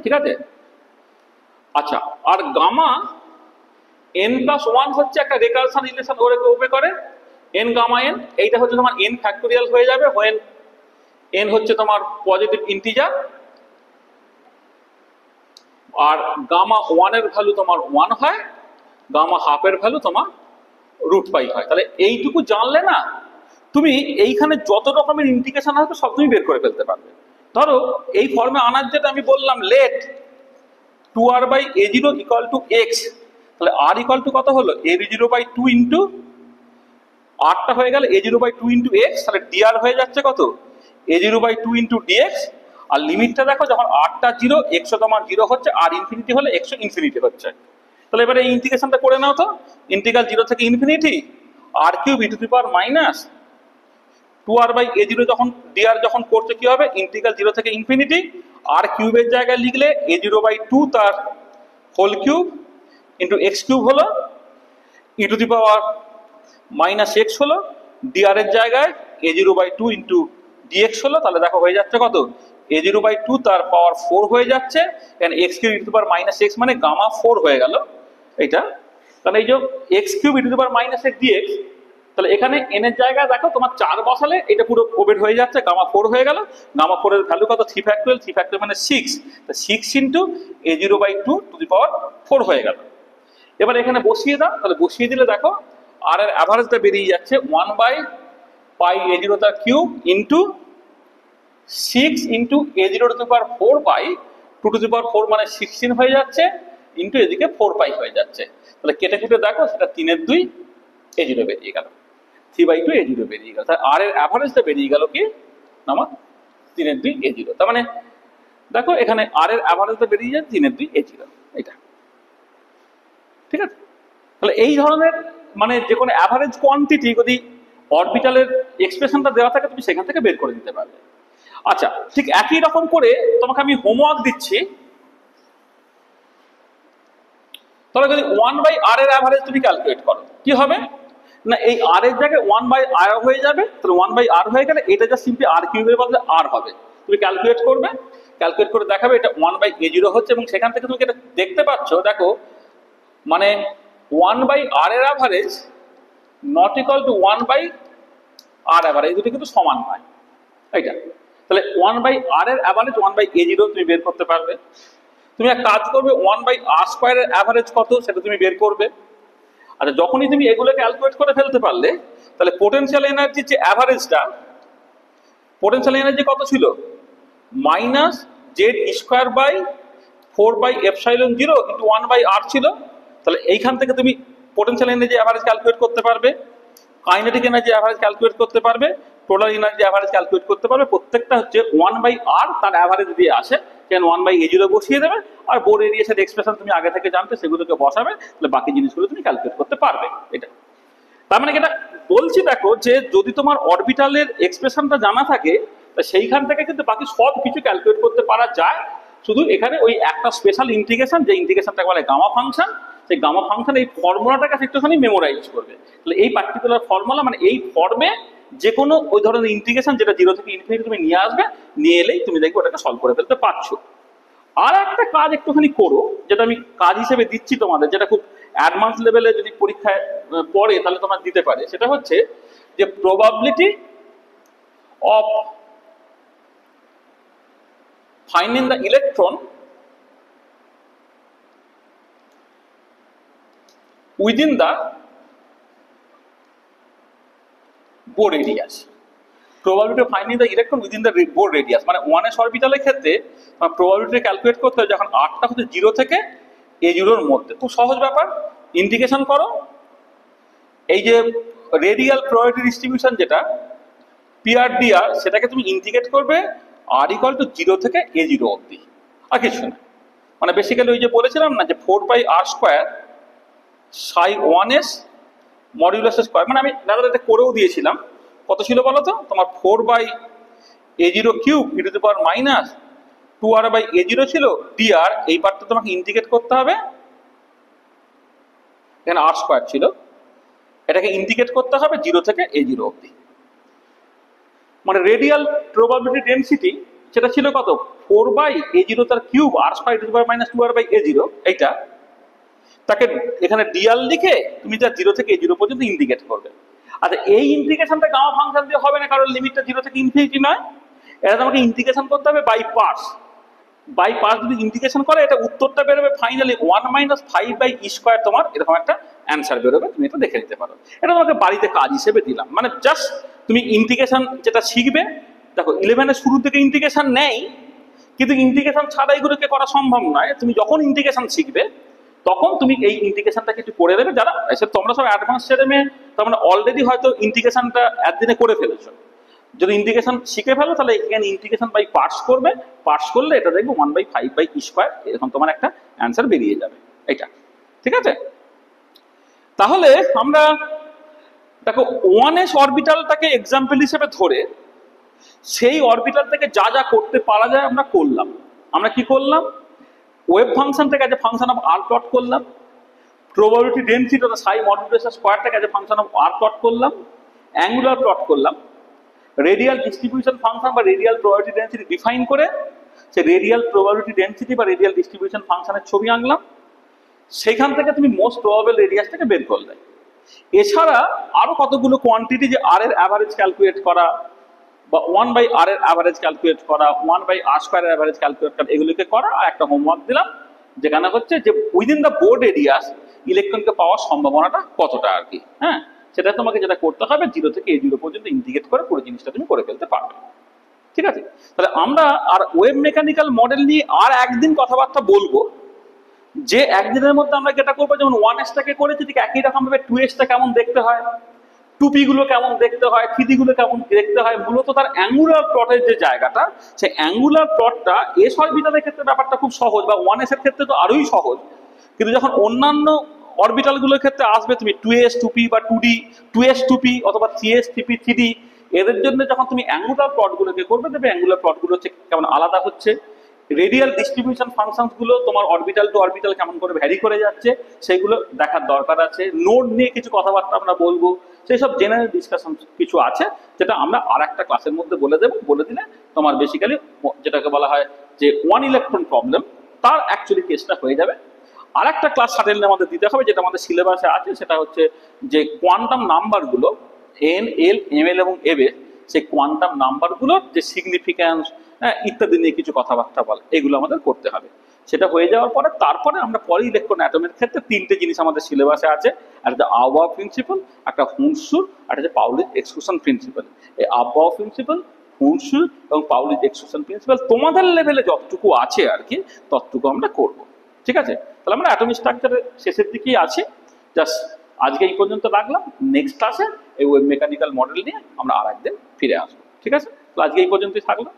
ঠিক আছে? আচ্ছা, আর গামা n+1 হচ্ছে একটা রেকারশন রিলেশন ওরে করে, n গামা n, এইটা হচ্ছে তোমার n ফ্যাক্টোরিয়াল হয়ে যাবে when n হচ্ছে তোমার পজিটিভ ইন্টিজার, আর গামা 1 এর ভ্যালু তোমার 1 হয়, গামা হাফ এর ভ্যালু তোমার √π হয়। তাহলে এইটুকু জানলে না তুমি এইখানে যত রকমের ইন্টিগ্রেশন আসবে সব তুমি বের করে ফেলতে পারবে। ধরো এই ফর্মে আনার যেটা আমি বললাম, late 2r/a0 equal to x, তাহলে আর ইকুয়াল টু কত হলো, a0/2 ইন্টু আরটা হয়ে গেল a0/2 ইন্টু এক্স, তাহলে ডিআর হয়ে যাচ্ছে কত, a0/2 ইন্টু ডিএক্স। আর লিমিটটা দেখো, যখন আরটা 0, এক্সও তোমার 0 হচ্ছে, আর ইনফিনিটি হলে এক্সও ইনফিনিটি হচ্ছে। তাহলে এবারে এই ইন্টিগ্রেশনটা করে নাও তো, ইন্টিগ্রাল 0 থেকে infinity R cube E to the power minus 2r/a0 যখন ডিআর যখন করছে কি হবে, ইন্টিগ্রাল 0 থেকে ইনফিনিটি আর কিউবের জায়গায় লিখলে a0/2 তার whole cube into x cube হলো, e to the power minus x হলো, ডিআর এর জায়গায় a0/2 ইন্টু ডিএক্স হলো। তাহলে দেখো হয়ে যাচ্ছে কত, a0/2 তার পাওয়ার 4 হয়ে যাচ্ছে, কারণ X cube E to the power minus X মানে গামা 4 হয়ে গেল এটা। তাহলে এই যে X cube E to the power minus X DX, তাহলে এখানে এন এর জায়গায় দেখো তোমার 4 বসালে এটা পুরো ওভেট হয়ে যাচ্ছে, গামা 4 হয়ে গেল। গামা 4 এর ভ্যালু কত, 3 ফ্যাক্টরিয়াল, 3 ফ্যাক্টরিয়াল মানে 6, তা 6 into a0/2 two the power 4 হয়ে গেল। এবার এখানে বসিয়ে দাও, তাহলে বসিয়ে দিলে দেখো আর এর অ্যাভারেজটা বেরিয়ে যাচ্ছে 1/πa0 তার cube into 6 into a0 to the power 4/2 to the power 4 মানে 16 হয়ে যাচ্ছে, ইন্টু এদিকে 4π হয়ে যাচ্ছে। তাহলে কেটে কুটে দেখো সেটা 3/2 a0 বেরিয়ে গেল, 3/2 a0 বেরিয়ে গেল। তাহলে আর এর অ্যাভারেজটা বেরিয়ে গেল কি, আমার 3/2 a0। তার মানে দেখো এখানে আর এর অ্যাভারেজটা বেরিয়ে যায় 3/2 a0, এটা ঠিক আছে। তাহলে এই ধরনের মানে যে কোনো অ্যাভারেজ কোয়ান্টিটি যদি অরবিটালের এক্সপ্রেশনটা দেওয়া থাকে তুমি সেখান থেকে বের করে দিতে পারবে। আচ্ছা, ঠিক একই রকম করে তোমাকে আমি হোমওয়ার্ক দিচ্ছি। তবে যদি 1/r এর অ্যাভারেজ তুমি ক্যালকুলেট করো কি হবে না, এই r এর জায়গায় 1/r হয়ে যাবে, তাহলে 1/r হয়ে গেলে এটা যা সিম্পলি r কিউবের বদলে r হবে। তুমি ক্যালকুলেট করবে, ক্যালকুলেট করে দেখাবে এটা 1/a0 হচ্ছে, এবং সেখান থেকে তুমি এটা দেখতে পাচ্ছ, দেখো মানে 1/r এর average not equal to 1/r average, দুটো কিন্তু সমান নয় এইটা। তাহলে 1/r এর অ্যাভারেজ 1/a0 তুমি বের করতে পারবে। তুমি এক কাজ করবে, 1/r² এর অ্যাভারেজ কত সেটা তুমি বের করবে। আচ্ছা, যখনই তুমি এগুলো ক্যালকুলেট করে ফেলতে পারলে, তাহলে পোটেনশিয়াল এনার্জির যে অ্যাভারেজটা, পোটেনশিয়াল এনার্জি কত ছিল, -z²/4πε0 ইন্টু 1/r ছিল। তাহলে এইখান থেকে তুমি পোটেনশিয়াল এনার্জি অ্যাভারেজ ক্যালকুলেট করতে পারবে, কাইনেটিক এনার্জি অ্যাভারেজ ক্যালকুলেট করতে পারবে, টোটাল এনার্জি অ্যাভারেজ ক্যালকুলেট করতে পারবে। প্রত্যেকটা হচ্ছে 1/r তার অ্যাভারেজ দিয়ে আসে, কেন 1/a0 বসিয়ে দেবে, আর বোর এরিয়ার সাথে এক্সপ্রেশন তুমি আগে থেকে জানতে সেগুলোকে বসাবে, তাহলে বাকি জিনিসগুলো তুমি ক্যালকুলেট করতে পারবে। এটা তার মানে এটা বলছি, দেখো যে যদি তোমার অরবিটালের এক্সপ্রেশনটা জানা থাকে তা সেইখান থেকে কিন্তু বাকি সব কিছু ক্যালকুলেট করতে পারা যায়। শুধু এখানে ওই একটা স্পেশাল ইন্টিগ্রেশন, যে ইন্টিগ্রেশনটাকে বলে গামা ফাংশন, সেই গামা ফাংশন এই ফর্মুলাটাকে একটুখানি মেমোরাইজ করবে। তাহলে এই পার্টিকুলার ফর্মুলা মানে এই ফর্মে যে কোনো ওই ধরনের ইন্টিগ্রেশন যেটা 0 থেকে ইনফিনিটি তুমি নিয়ে আসবে, নিয়ে এলেই তুমি দেখবে ওটাকে সলভ করে ফেলতে পারছো। আর একটা কাজ একটুখানি করো, যেটা আমি কাজ হিসেবে দিচ্ছি তোমাদের, যেটা খুব অ্যাডভান্স লেভেলে যদি পরীক্ষায় পড়ে তাহলে তোমার দিতে পারে, সেটা হচ্ছে যে probability of finding the electron within the Bohr radius. Probability of finding the electron within the Bohr radius মানে 1s অরবিটালের ক্ষেত্রে প্রবাবিলিটি ক্যালকুলেট করতে হয় যখন আরটা হচ্ছে 0 থেকে a0 এর মধ্যে। খুব সহজ ব্যাপার, ইন্টিগ্রেশন করো, এই যে রেডিয়াল প্রবাবিলিটি ডিস্ট্রিবিউশন যেটা PRDR, সেটাকে তুমি ইন্টিগ্রেট করবে r ইকুয়াল টু 0 থেকে a0 অবধি, আর কিছু না। মানে বেসিক্যালি ওই যে বলেছিলাম না যে 4πr² psi 1s modulus square, মানে আমি দাদা এটা করেও দিয়েছিলাম। কত ছিল বলো তো, তোমার 4/a0 cube E to the power minus 2r/a0 ছিল dr, এই পার্টটা তোমাকে ইন্টিগ্রেট করতে হবে, এখানে r² ছিল, এটাকে ইন্টিগ্রেট করতে হবে 0 থেকে a0 অবধি। মানে রেডিয়াল প্রবাবিলিটি ডেনসিটি সেটা ছিল কত, 4/a0 তার cube r² E to the power minus 2r/a0, এইটা তাকে এখানে ডিআর লিখে তুমি যা 0 থেকে a0 পর্যন্ত ইন্টিগ্রেট করবে। আচ্ছা, এই ইন্টিগ্রেশনটা গামা ফাংশন দিয়ে হবে না, কারণ লিমিটটা 0 থেকে ইনফিনিটি নয়, এটা তোমাকে ইন্টিগ্রেশন করতে হবে বাই পার্টস। বাই পার্টস যদি ইন্টিগ্রেশন করে এটা উত্তরটা বেরোবে ফাইনালি 1 - 5/e² তোমার এরকম একটা অ্যান্সার বেরোবে, তুমি এটা দেখে নিতে পারো। এটা তোমাকে বাড়িতে কাজ হিসেবে দিলাম, মানে জাস্ট তুমি ইন্টিগ্রেশন যেটা শিখবে। দেখো 11-এর শুরু থেকে ইন্টিগ্রেশন নেই, কিন্তু ইন্টিগ্রেশন ছাড়া এগুলোকে করা সম্ভব নয়। তুমি যখন ইন্টিগ্রেশন শিখবে তখন তুমি এই ইন্টিগ্রেশনটা কিছু করে দেবে। যারা এসে তোমরা সব অ্যাডভান্স ছেলে মেয়ে, তার মানে অলরেডি হয়তো ইন্টিগ্রেশনটা একদিনে করে ফেলেছো। যদি ইন্টিগ্রেশন শিখে ফেলো তাহলে এখানে ইন্টিগ্রেশন বাই পার্টস করবে, পার্টস করলে এটা দেখবো 1/5/e², এরকম তোমার একটা অ্যান্সার বেরিয়ে যাবে। এটা ঠিক আছে। তাহলে আমরা দেখো 1s অরবিটালটাকে এক্সাম্পল হিসেবে ধরে সেই অরবিটাল থেকে যা যা করতে পারা যায় আমরা করলাম। আমরা কি করলাম? ওয়েভ ফাংশনটাকে as a function of r plot করলাম, probability density of the psi modulus স্কয়ারটাকে as a function of r plot করলাম, অ্যাঙ্গুলার প্লট করলাম, রেডিয়াল ডিস্ট্রিবিউশন ফাংশন বা রেডিয়াল প্রবাবিলিটি ডেনসিটি ডিফাইন করে সেই রেডিয়াল প্রবাবিলিটি ডেনসিটি বা রেডিয়াল ডিস্ট্রিবিউশন ফাংশনের ছবি আঁকলাম। সেখান থেকে তুমি মোস্ট প্রবাবল রেডিয়াসটাকে বের করলে। এছাড়া আরো কতগুলো কোয়ান্টিটি, যে আর এর অ্যাভারেজ ক্যালকুলেট করা বা 1/r এর অ্যাভারেজ ক্যালকুলেট করা, 1/r² এর অ্যাভারেজ ক্যালকুলেট করা, এগুলোকে করা। আর একটা হোমওয়ার্ক দিলাম যেখানে হচ্ছে যে উইদিন দ্য বোর্ড রেডিয়াস ইলেকট্রনকে পাওয়ার সম্ভাবনাটা কতটা আর কি। হ্যাঁ, সেটা তোমাকে যেটা করতে হবে 0 থেকে a0 পর্যন্ত ইন্টিগ্রেট করে পুরো জিনিসটা তুমি করে ফেলতে পারবে। ঠিক আছে। তাহলে আমরা আর ওয়েভ মেকানিক্যাল মডেল নিয়ে আর একদিন কথাবার্তা বলবো, যে একদিনের মধ্যে আমরা যেটা করবো, যেমন 1s-টাকে করেছি ঠিক একই রকম ভাবে 2s-টা কেমন দেখতে হয়, 2p গুলো কেমন দেখতে হয়, 3d গুলো কেমন দেখতে হয়, মূলত তার অ্যাঙ্গুলার প্লটের যে জায়গাটা, সেই অ্যাঙ্গুলার প্লটটা এস অরবিটালের ক্ষেত্রে ব্যাপারটা খুব সহজ, বা 1s এর ক্ষেত্রে তো আরোই সহজ। কিন্তু যখন অন্যান্য অরবিটাল গুলোর ক্ষেত্রে আসবে, তুমি 2s 2p বা 2d 2s 2p অথবা 3s 3p 3d, এদের জন্য যখন তুমি অ্যাঙ্গুলার প্লট গুলোকে করবে, দেবে অ্যাঙ্গুলার প্লট গুলো হচ্ছে কেমন আলাদা হচ্ছে, রেডিয়াল ডিস্ট্রিবিউশন ফাংশনস গুলো তোমার অরবিটাল টু অরবিটাল কেমন করে ভ্যারি করে যাচ্ছে সেগুলো দেখার দরকার আছে। নোড নিয়ে কিছু কথাবার্তা আমরা বলবো, সেই সব জেনারেল ডিসকাশন কিছু আছে যেটা আমরা আর একটা ক্লাসের মধ্যে বলে দেবো। বলে দিলে তোমার বেসিক্যালি যেটাকে বলা হয় যে 1 ইলেকট্রন প্রবলেম, তার অ্যাকচুয়ালি কেসটা হয়ে যাবে। আর একটা ক্লাস সাডেনলি আমাদের দিতে হবে, যেটা আমাদের সিলেবাসে আছে, সেটা হচ্ছে যে কোয়ান্টাম নাম্বারগুলো n, l, ml এবং ms, সেই কোয়ান্টাম নাম্বারগুলোর যে সিগনিফিক্যান্স ইত্যাদি নিয়ে কিছু কথাবার্তা বলে, এগুলো আমাদের করতে হবে। সেটা হয়ে যাওয়ার পরে তারপরে আমরা পলি ইলেকট্রন অ্যাটমের ক্ষেত্রে 3টে জিনিস আমাদের সিলেবাসে আছে, একটা আবহাওয়া প্রিন্সিপাল, একটা হুন্সুর, আর একটা পাউলির এক্সক্লুশন প্রিন্সিপাল। এই আবহাওয়া প্রিন্সিপাল, হুন্সুর এবং পাউলির এক্সক্লুশন প্রিন্সিপাল তোমাদের লেভেলে যতটুকু আছে আর কি, ততটুকু আমরা করব। ঠিক আছে। তাহলে আমরা অ্যাটমিক স্ট্রাকচারের শেষের দিকেই আছি। জাস্ট আজকে এই পর্যন্ত রাখলাম। নেক্সট ক্লাসে এই ওয়েভ মেকানিক্যাল মডেল নিয়ে আমরা আর একদিন ফিরে আসবো। ঠিক আছে। তো আজকে এই পর্যন্তই থাকলো।